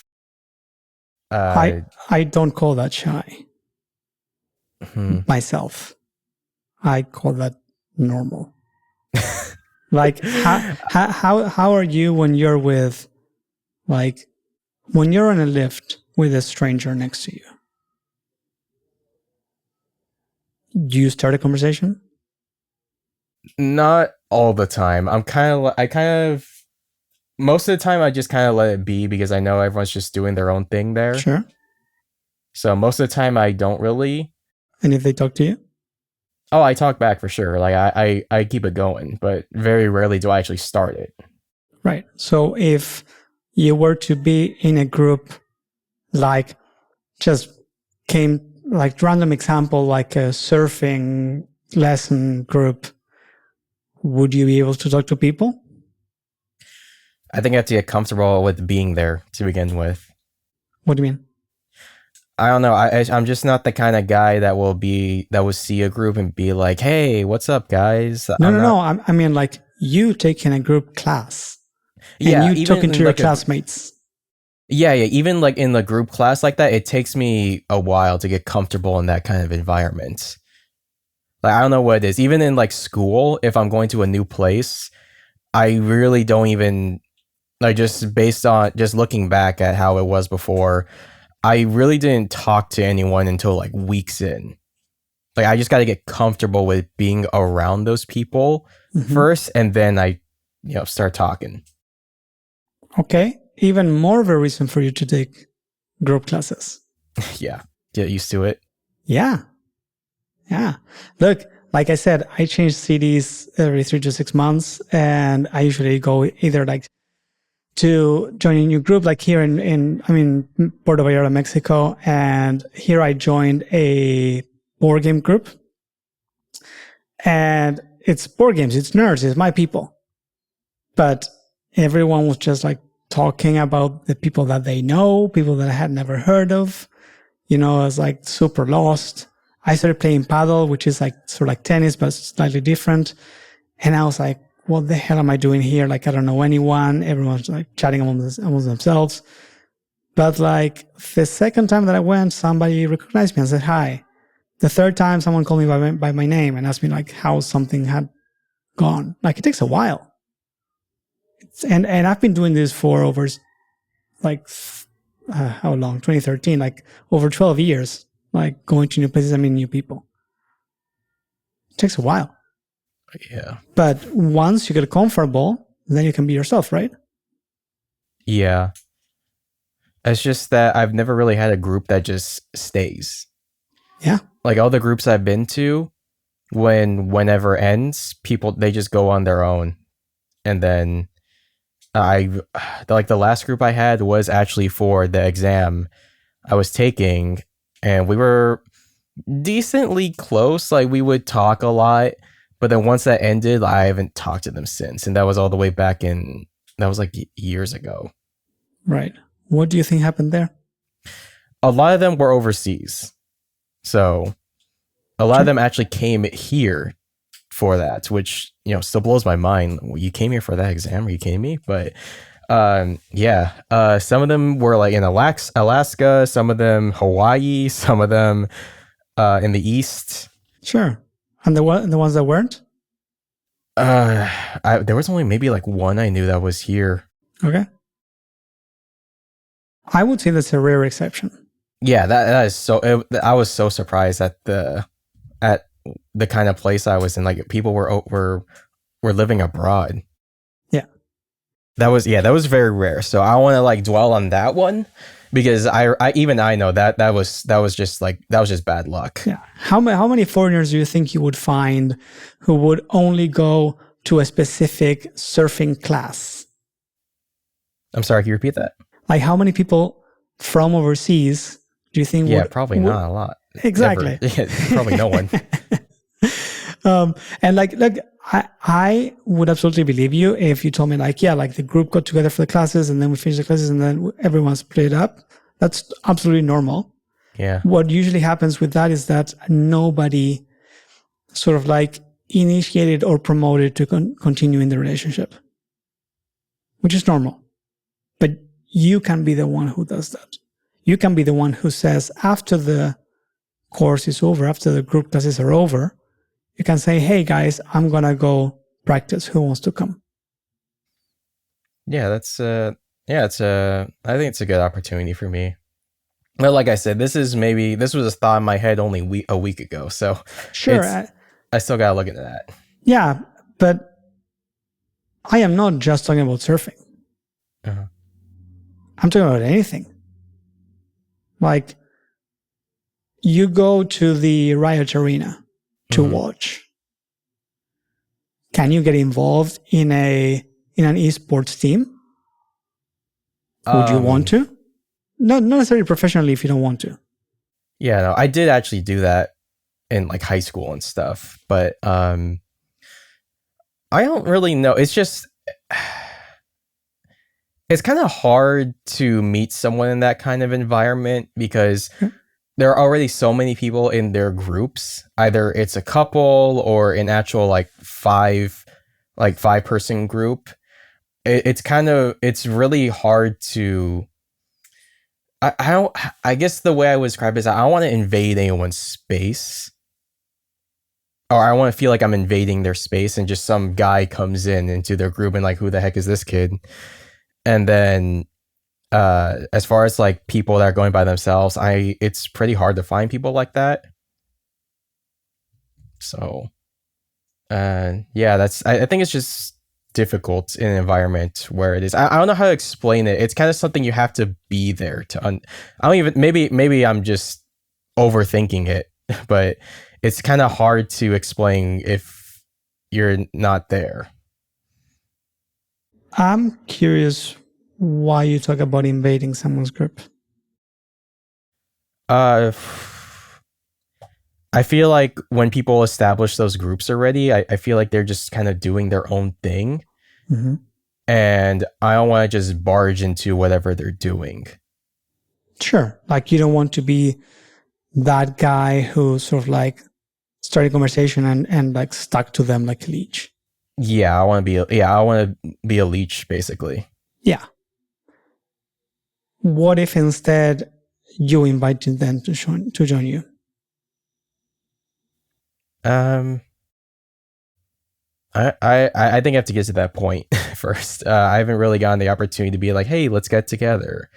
I don't call that shy myself. I call that normal. Like how are you when you're with like when you're in a lift with a stranger next to you? Do you start a conversation? Not all the time. Most of the time I just kind of let it be because I know everyone's just doing their own thing there. Sure. So most of the time I don't really. And if they talk to you? Oh, I talk back for sure. Like I keep it going, but very rarely do I actually start it. Right. So if you were to be in a group, like just came like random example, like a surfing lesson group, would you be able to talk to people? I think I have to get comfortable with being there to begin with. What do you mean? I don't know. I'm just not the kind of guy that will see a group and be like, "Hey, what's up, guys?" No. I mean, like you taking a group class and you talking to your classmates. Yeah. Even like in the group class like that, it takes me a while to get comfortable in that kind of environment. Like I don't know what it is. Even in like school, if I'm going to a new place, I really don't even like just based on just looking back at how it was before. I really didn't talk to anyone until like weeks in. Like I just got to get comfortable with being around those people first, and then I, start talking. Okay, even more of a reason for you to take group classes. Yeah, get used to it. Yeah. Look, like I said, I change cities every 3 to 6 months, and I usually go either like to join a new group, like here in Puerto Vallarta, Mexico. And here I joined a board game group. And it's board games, it's nerds, it's my people. But everyone was just like talking about the people that they know, people that I had never heard of. I was like super lost. I started playing paddle, which is like sort of like tennis, but slightly different. And I was like, what the hell am I doing here? Like, I don't know anyone. Everyone's like chatting amongst themselves. But like the second time that I went, somebody recognized me and said hi. The third time, someone called me by my name and asked me like how something had gone. Like it takes a while. And I've been doing this for over like how long? 2013, like over 12 years. Like going to new places, I mean new people. It takes a while. Yeah. But once you get comfortable, then you can be yourself, right? Yeah. It's just that I've never really had a group that just stays. Yeah. Like all the groups I've been to, whenever ends, people they just go on their own. And then the last group I had was actually for the exam I was taking, and we were decently close. Like we would talk a lot, but then once that ended, I haven't talked to them since, and that was all the way back in that was like years ago. Right. What do you think happened there? A lot of them were overseas, so a lot of them actually came here for that, which still blows my mind. You came here for that exam? Are you kidding me? But some of them were like in Alaska, some of them Hawaii, some of them in the East. Sure. And the ones that weren't? There was only maybe like one I knew that was here. Okay. I would say that's a rare exception. Yeah, that is so. I was so surprised at the kind of place I was in. Like people were living abroad. Yeah. That was very rare. So I want to like dwell on that one because I know that was just like that was just bad luck. Yeah. How many foreigners do you think you would find who would only go to a specific surfing class? I'm sorry, can you repeat that? Like how many people from overseas do you think Yeah, would, probably not a lot. Ever. exactly? Yeah, probably no one. And like I would absolutely believe you if you told me like, yeah, like the group got together for the classes and then we finished the classes and then everyone split up. That's absolutely normal. Yeah. What usually happens with that is that nobody sort of like initiated or promoted to continue in the relationship, which is normal. But you can be the one who does that. You can be the one who says after the course is over, after the group classes are over, you can say, hey guys, I'm going to go practice. Who wants to come? Yeah, yeah, I think it's a good opportunity for me. Well, like I said, this was a thought in my head only a week ago, so Sure. it's I still gotta look into that. Yeah, but I am not just talking about surfing. Uh-huh. I'm talking about anything. Like you go to the Riot Arena to Mm-hmm. watch. Can you get involved in an esports team? Would you want Um, to? Not necessarily professionally if you don't want to. yeah, no, I did actually do that in like high school and stuff, but I don't really know. It's just it's kind of hard to meet someone in that kind of environment because there are already so many people in their groups. Either it's a couple or an actual like 5 person group. It's really hard to I don't I guess the way I would describe it is I don't want to invade anyone's space, or I want to feel like I'm invading their space and just some guy comes in into their group and like, who the heck is this kid? And then as far as like people that are going by themselves, it's pretty hard to find people like that. So yeah, I think it's just difficult in an environment where it is. I don't know how to explain it. It's kind of something you have to be there to. I don't even. Maybe I'm just overthinking it, but it's kind of hard to explain if you're not there. I'm curious why you talk about invading someone's group. Uh, I feel like when people establish those groups already, I feel like they're just kind of doing their own thing. Mm-hmm. And I don't want to just barge into whatever they're doing. Sure. Like you don't want to be that guy who sort of like started conversation and like stuck to them like a leech. Yeah, I want to be a leech basically. Yeah. What if instead you invited them to join you? Um, I think I have to get to that point first. I haven't really gotten the opportunity to be like, hey, let's get together.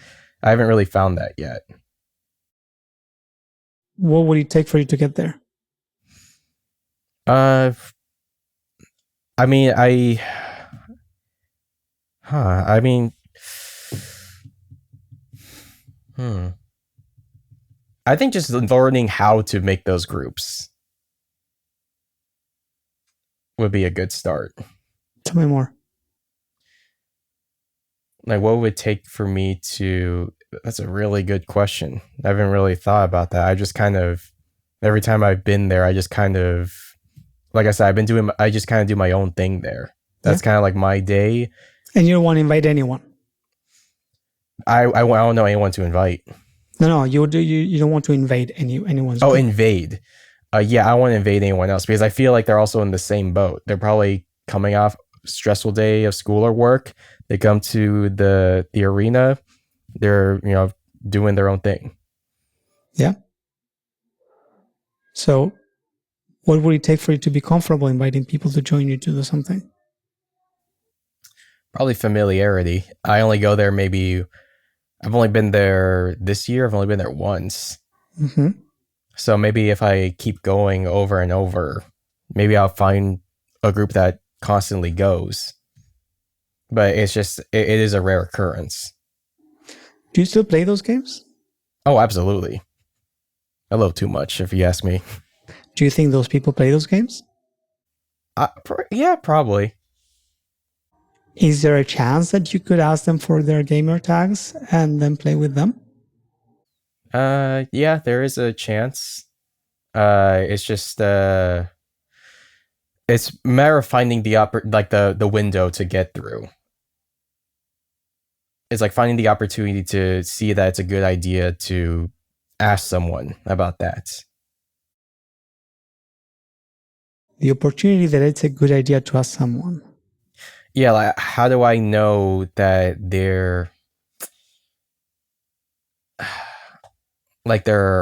I haven't really found that yet. What would it take for you to get there? Uh, I mean, I mean, hmm. I think just learning how to make those groups would be a good start. Tell me more. Like, what would it take for me to? That's a really good question. I haven't really thought about that. I just kind of, every time I've been there, I just kind of, like I said, I just kind of do my own thing there. Yeah. That's kind of like my day. And you don't want to invite anyone. I don't know anyone to invite. No, you don't want to invade anyone's Oh, group. invade. Yeah, I want to invade anyone else because I feel like they're also in the same boat. They're probably coming off a stressful day of school or work. They come to the arena. They're doing their own thing. Yeah. So What would it take for you to be comfortable inviting people to join you to do something? Probably familiarity. I only go there maybe. I've only been there this year. I've only been there once. Mm-hmm. So maybe if I keep going over and over, maybe I'll find a group that constantly goes. But it's just it is a rare occurrence. Do you still play those games? Oh, absolutely. A little too much, if you ask me. Do you think those people play those games? Yeah, probably. Is there a chance that you could ask them for their gamer tags and then play with them? Yeah, there is a chance. It's just it's a matter of finding the window to get through. It's like finding the opportunity to see that it's a good idea to ask someone about that. The opportunity that it's a good idea to ask someone. Yeah, like how do I know that they're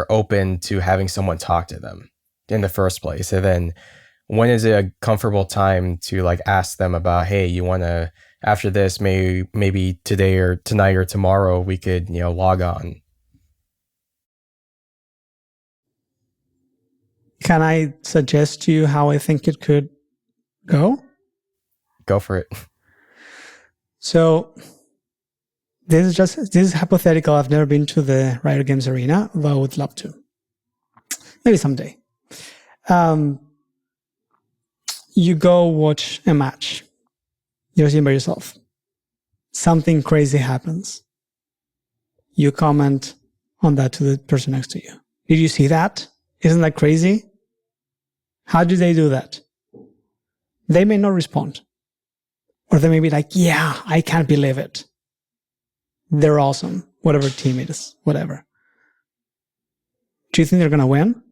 open to having someone talk to them in the first place? And then when is it a comfortable time to like ask them about, hey, you want to after this, maybe today or tonight or tomorrow we could, log on. Can I suggest to you how I think it could go? Go for it. So this is hypothetical. I've never been to the Riot Games arena, though I would love to. Maybe someday. You go watch a match. You're sitting by yourself. Something crazy happens. You comment on that to the person next to you. Did you see that? Isn't that crazy? How do they do that? They may not respond. Or they may be like, yeah, I can't believe it. They're awesome. Whatever team it is, whatever. Do you think they're going to win?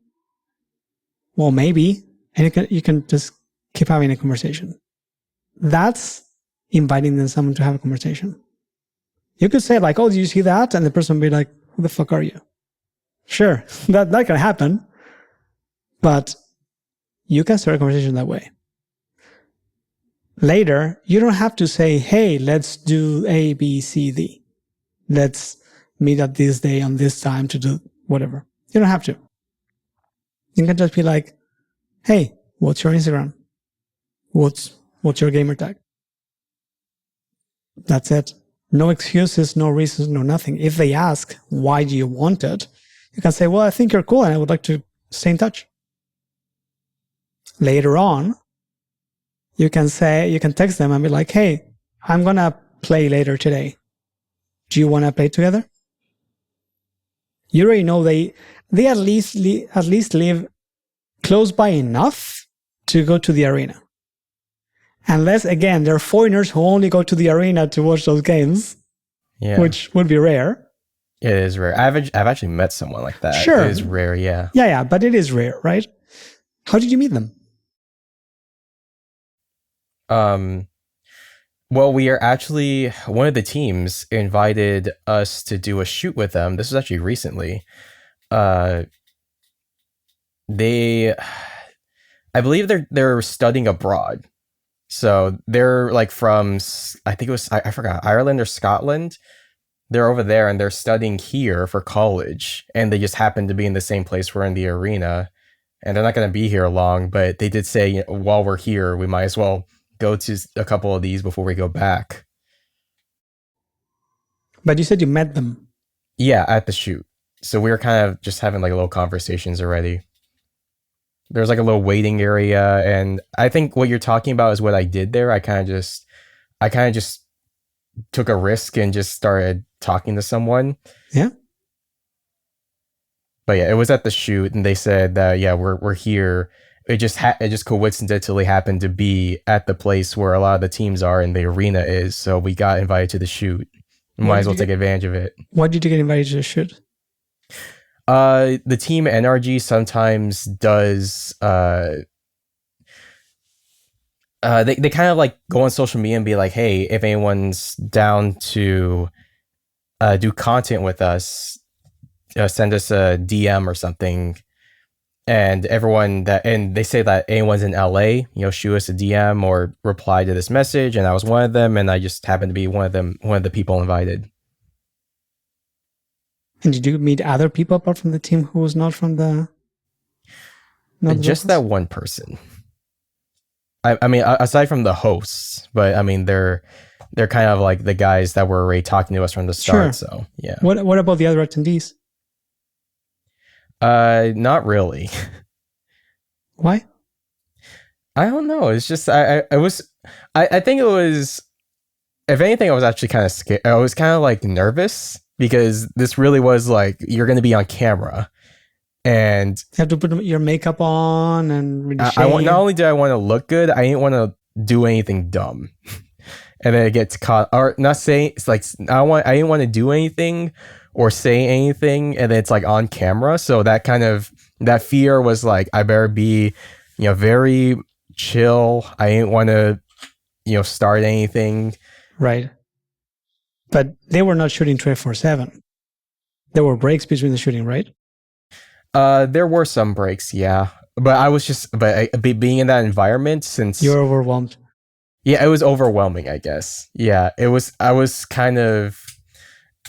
Well, maybe. And you can just keep having a conversation. That's inviting someone to have a conversation. You could say like, oh, did you see that? And the person would be like, who the fuck are you? Sure, that can happen. But you can start a conversation that way. Later, you don't have to say, hey, let's do A, B, C, D. Let's meet at this day on this time to do whatever. You don't have to. You can just be like, hey, what's your Instagram? What's your gamer tag? That's it. No excuses, no reasons, no nothing. If they ask, why do you want it? You can say, well, I think you're cool and I would like to stay in touch. Later on, you can text them and be like, hey, I'm going to play later today. Do you want to play together? You already know they at least live close by enough to go to the arena. Unless, again, they're foreigners who only go to the arena to watch those games, Yeah. which would be rare. It is rare. I've actually met someone like that. Sure. It is rare, yeah. Yeah, but it is rare, right? How did you meet them? Well, we are actually, one of the teams invited us to do a shoot with them. This was actually recently. I believe they're studying abroad. So they're like from, I think it was, I forgot, Ireland or Scotland. They're over there and they're studying here for college. And they just happen to be in the same place we're in the arena. And they're not going to be here long, but they did say, while we're here, we might as well go to a couple of these before we go back. But you said you met them. Yeah, at the shoot. So we were kind of just having like little conversations already. There's like a little waiting area, and I think what you're talking about is what I did there. I kind of just took a risk and just started talking to someone. Yeah. But yeah, it was at the shoot, and they said that yeah, we're here. It just coincidentally happened to be at the place where a lot of the teams are and the arena is. So we got invited to the shoot. Might as well take advantage of it. Why did you get invited to the shoot? The team NRG sometimes does. They kind of like go on social media and be like, hey, if anyone's down to do content with us, send us a DM or something. and they say that anyone's in LA, shoot us a DM or reply to this message, and I was one of them, and I just happened to be one of the people invited. And did you meet other people apart from the team who was not from the Just locals? that one person. I mean, aside from the hosts, but I mean, they're kind of like the guys that were already talking to us from the start. Sure. So yeah. What about the other attendees? Not really. Why? I don't know. It's just I think it was, if anything, I was actually kind of scared. I was kind of like nervous because this really was like, you're going to be on camera, and You have to put your makeup on and really I shave. not only did I want to look good, I didn't want to do anything dumb. And then it gets caught, or not saying, it's like I didn't want to do anything or say anything, and then it's like on camera. So that fear was like, I better be, very chill. I didn't want to, start anything. Right. But they were not shooting 24/7. There were breaks between the shooting, right? There were some breaks, yeah, but being in that environment, since You're overwhelmed. yeah, it was overwhelming, I guess. Yeah, it was. I was kind of.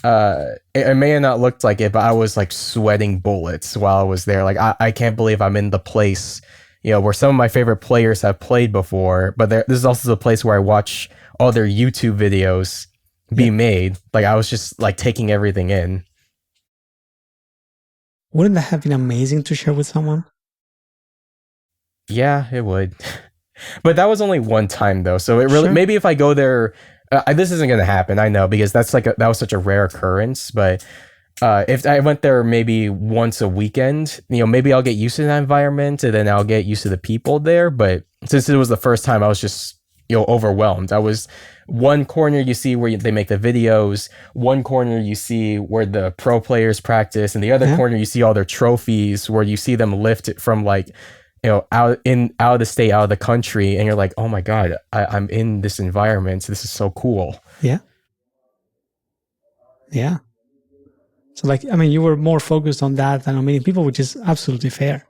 It may have not looked like it, but I was like sweating bullets while I was there. Like, I can't believe I'm in the place, where some of my favorite players have played before. But this is also the place where I watch all their YouTube videos be made. Like, I was just like taking everything in. Wouldn't that have been amazing to share with someone? Yeah, it would. But that was only one time though, so it really, Sure. maybe if I go there, this isn't gonna happen. I know, because that was such a rare occurrence. But if I went there maybe once a weekend, maybe I'll get used to that environment, and then I'll get used to the people there. But since it was the first time, I was just overwhelmed. I was, one corner you see where they make the videos, one corner you see where the pro players practice, and the other corner you see all their trophies, where you see them lift it from like, out of the state, out of the country, and you're like, oh my god, I'm in this environment. This is so cool. Yeah. Yeah. So like, I mean, you were more focused on that than on meeting people, which is absolutely fair.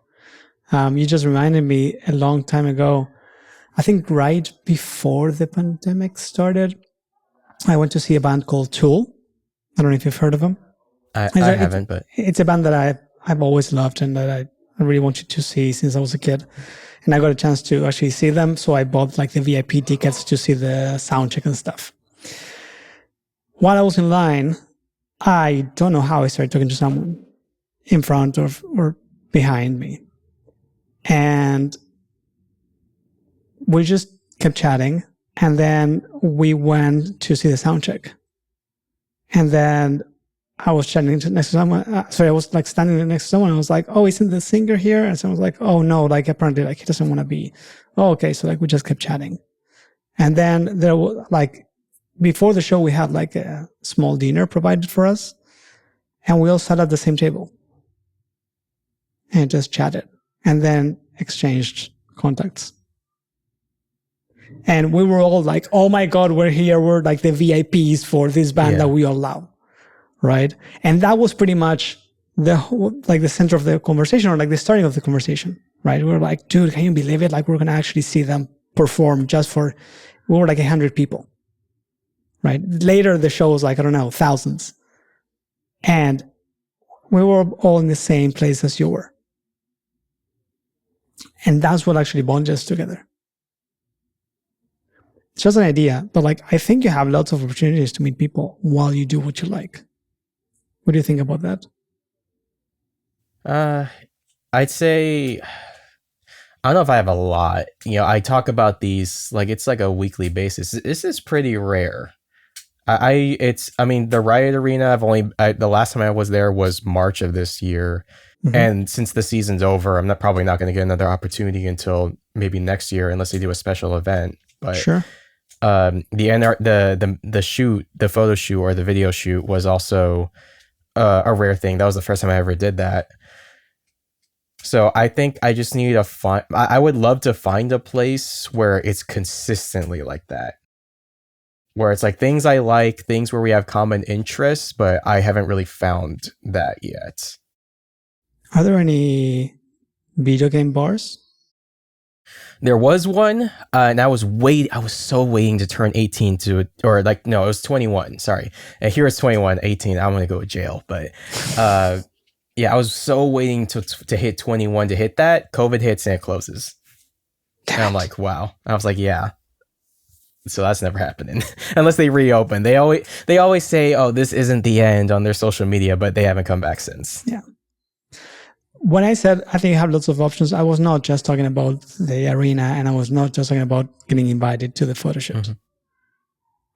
You just reminded me a long time ago, I think right before the pandemic started, I went to see a band called Tool. I don't know if you've heard of them. I haven't, but It's a band that I've always loved and that I really wanted to see since I was a kid. And I got a chance to actually see them. So I bought like the VIP tickets to see the sound check and stuff. While I was in line, I don't know how I started talking to someone in front or behind me. And we just kept chatting. And then we went to see the sound check. And then I was chatting next to someone. I was like standing next to someone. I was like, "Oh, isn't the singer here?" And someone was like, "Oh no, like apparently like he doesn't want to be." Oh, okay. So like we just kept chatting. And then there was like, before the show, we had like a small dinner provided for us. And we all sat at the same table and just chatted and then exchanged contacts. And we were all like, oh my God, we're here. We're like the VIPs for this band that we all love. Right. And that was pretty much the center of the conversation, or like the starting of the conversation. Right. We were like, dude, can you believe it? Like, we're going to actually see them perform we were like 100 people. Right. Later, the show was like, I don't know, thousands. And we were all in the same place as you were. And that's what actually bonded us together. It's just an idea, but like, I think you have lots of opportunities to meet people while you do what you like. What do you think about that? I'd say, I don't know if I have a lot. I talk about these like it's like a weekly basis. This is pretty rare. I mean, the Riot Arena, the last time I was there was March of this year. Mm-hmm. And since the season's over, I'm probably not going to get another opportunity until maybe next year, unless they do a special event. But sure. The shoot, the photo shoot or the video shoot was also a rare thing. That was the first time I ever did that. So I think I just need to find. I would love to find a place where it's consistently like that, where it's like things I like, things where we have common interests, but I haven't really found that yet. Are there any Video game bars? There was one, and I was so waiting to turn 18 to, or like, no, it was 21. Sorry. And here it's 21, 18. I'm going to go to jail. But yeah, I was so waiting to hit 21 to hit that. COVID hits and it closes. And I'm like, wow. I was like, yeah. So that's never happening unless they reopen. They always say, oh, this isn't the end on their social media, but they haven't come back since. Yeah. When I said I think you have lots of options, I was not just talking about the arena, and I was not just talking about getting invited to the photo shoot. Mm-hmm.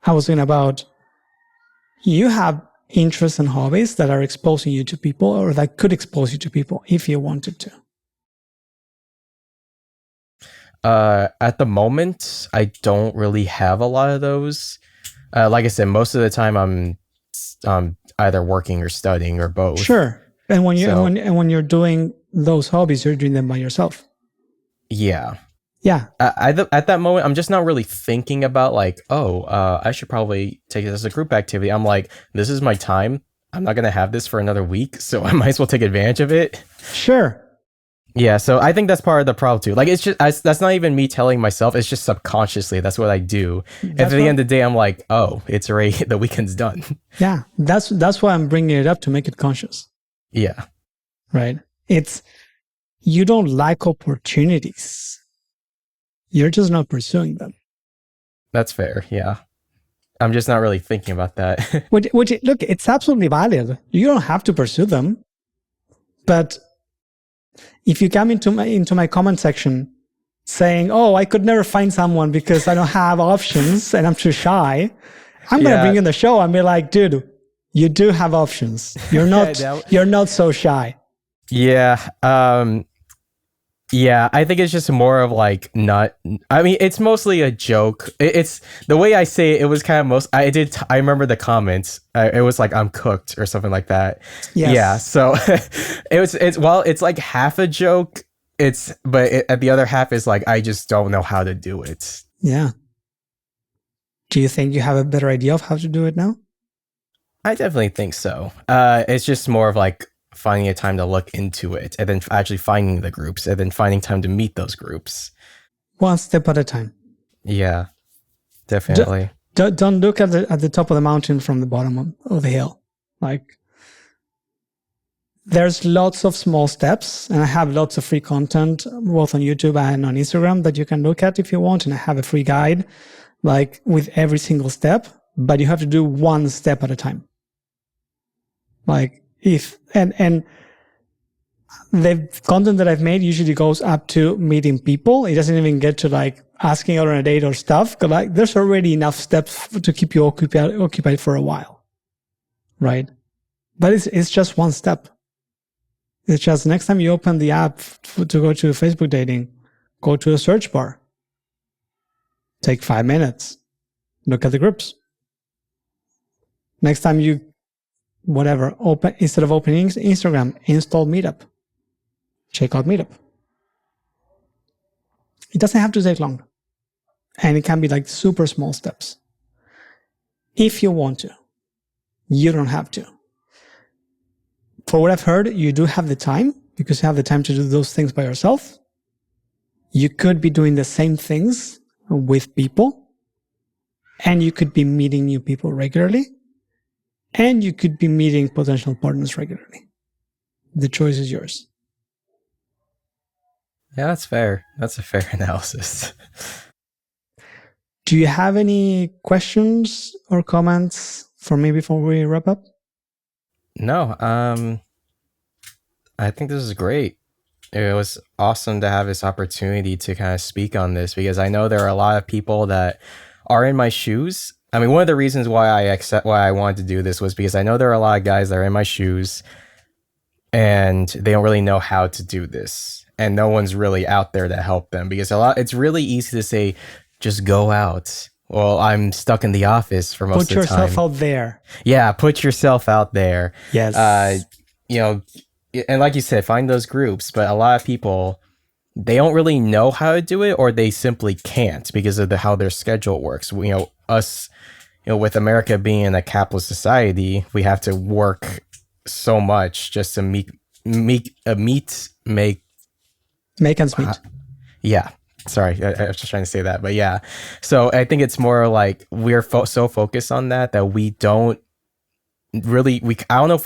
I was talking about you have interests and hobbies that are exposing you to people, or that could expose you to people if you wanted to. At the moment, I don't really have a lot of those. Like I said, most of the time I'm either working or studying or both. Sure. And when you're doing those hobbies, you're doing them by yourself. Yeah. Yeah. At that moment, I'm just not really thinking about like, I should probably take it as a group activity. I'm like, this is my time. I'm not going to have this for another week, so I might as well take advantage of it. Sure. Yeah, so I think that's part of the problem too. Like, it's just that's not even me telling myself. It's just subconsciously. That's what I do. And at the end of the day, I'm like, oh, it's already the weekend's done. Yeah, that's why I'm bringing it up, to make it conscious. Yeah. Right. It's, you don't lack opportunities. You're just not pursuing them. That's fair. Yeah. I'm just not really thinking about that. which look, it's absolutely valid. You don't have to pursue them. But if you come into my comment section saying, oh, I could never find someone because I don't have options and I'm too shy, I'm going to bring in the show and be like, dude, you do have options. You're not you're not so shy. Yeah. Yeah, I think it's just more of like it's mostly a joke. It's the way I say it, it was kind of I remember the comments. It was like, I'm cooked or something like that. Yes. Yeah. So it's like half a joke. At the other half is like, I just don't know how to do it. Yeah. Do you think you have a better idea of how to do it now? I definitely think so. It's just more of like finding a time to look into it, and then actually finding the groups, and then finding time to meet those groups. One step at a time. Yeah, definitely. Don't look at the top of the mountain from the bottom of the hill. Like, there's lots of small steps, and I have lots of free content both on YouTube and on Instagram that you can look at if you want. And I have a free guide, like, with every single step, but you have to do one step at a time. Like, and the content that I've made usually goes up to meeting people. It doesn't even get to like asking out on a date or stuff. Cause like, there's already enough steps to keep you occupied for a while. Right. But it's just one step. It's just next time you open the app to go to Facebook dating, go to a search bar. Take 5 minutes. Look at the groups. Next time you instead of opening Instagram, install Meetup. Check out Meetup. It doesn't have to take long. And it can be like super small steps. If you want to. You don't have to. For what I've heard, you do have the time, because you have the time to do those things by yourself. You could be doing the same things with people. And you could be meeting new people regularly. And you could be meeting potential partners regularly. The choice is yours. Yeah, that's fair. That's a fair analysis. Do you have any questions or comments for me before we wrap up? No. I think this is great. It was awesome to have this opportunity to kind of speak on this, because I know there are a lot of people that are in my shoes. I mean, one of the reasons why I wanted to do this was because I know there are a lot of guys that are in my shoes and they don't really know how to do this, and no one's really out there to help them, because it's really easy to say, just go out. Well, I'm stuck in the office for most of the time. Put yourself out there. Yeah, put yourself out there. Yes. And like you said, find those groups, but a lot of people, they don't really know how to do it, or they simply can't because of how their schedule works. Us, with America being in a capitalist society, we have to work so much just to make Make ends meet. Yeah. Sorry, I was just trying to say that, but yeah. So I think it's more like we're so focused on that we don't really I don't know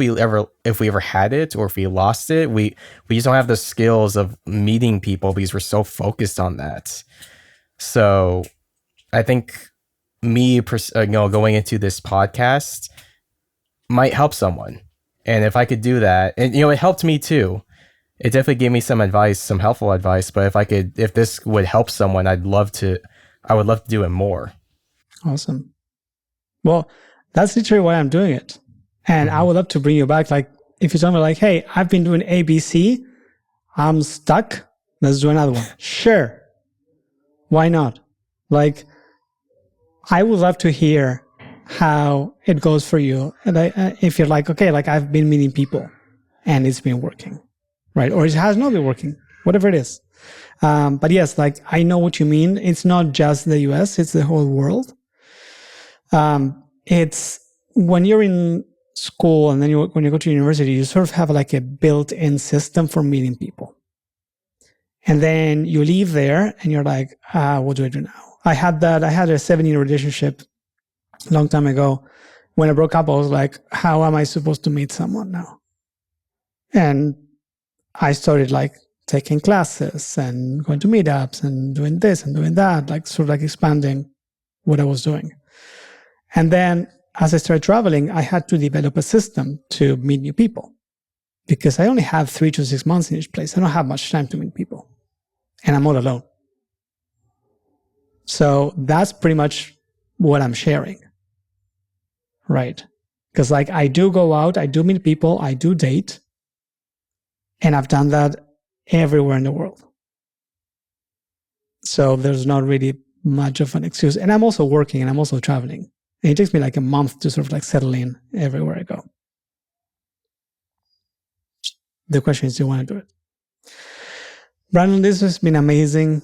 if we ever had it or if we lost it. We just don't have the skills of meeting people because we're so focused on that. So I think me going into this podcast might help someone, and if I could do that, and it helped me too. It definitely gave me some advice, some helpful advice. But if this would help someone, I would love to do it more. Awesome. Well, that's literally why I'm doing it. And I would love to bring you back. Like, if you tell me, like, hey, I've been doing ABC, I'm stuck, let's do another one. Sure. Why not? Like, I would love to hear how it goes for you. And if you're like, okay, like I've been meeting people and it's been working, right? Or it has not been working, whatever it is. But yes, like I know what you mean. It's not just the US, it's the whole world. It's when you're in school and then when you go to university, you sort of have like a built-in system for meeting people. And then you leave there and you're like, what do I do now? I had a 7-year relationship a long time ago. When I broke up, I was like, how am I supposed to meet someone now? And I started like taking classes and going to meetups and doing this and doing that, like sort of like expanding what I was doing. And then as I started traveling, I had to develop a system to meet new people because I only have 3 to 6 months in each place. I don't have much time to meet people and I'm all alone. So that's pretty much what I'm sharing, right? Because like I do go out, I do meet people, I do date, and I've done that everywhere in the world. So there's not really much of an excuse. And I'm also working and I'm also traveling. And it takes me like a month to sort of like settle in everywhere I go. The question is, do you want to do it? Brandon, this has been amazing.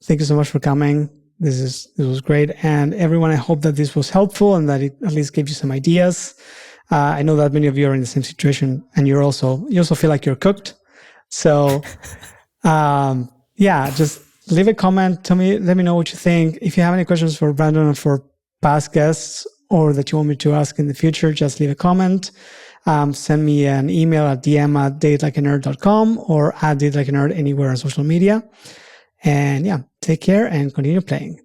Thank you so much for coming. This was great. And everyone, I hope that this was helpful and that it at least gave you some ideas. I know that many of you are in the same situation and you also feel like you're cooked. So, just leave a comment. Let me know what you think. If you have any questions for Brandon or for past guests or that you want me to ask in the future, just leave a comment. Send me an email at dm@datelikeanerd.com or at datelikeanerd anywhere on social media. And yeah, take care and continue playing.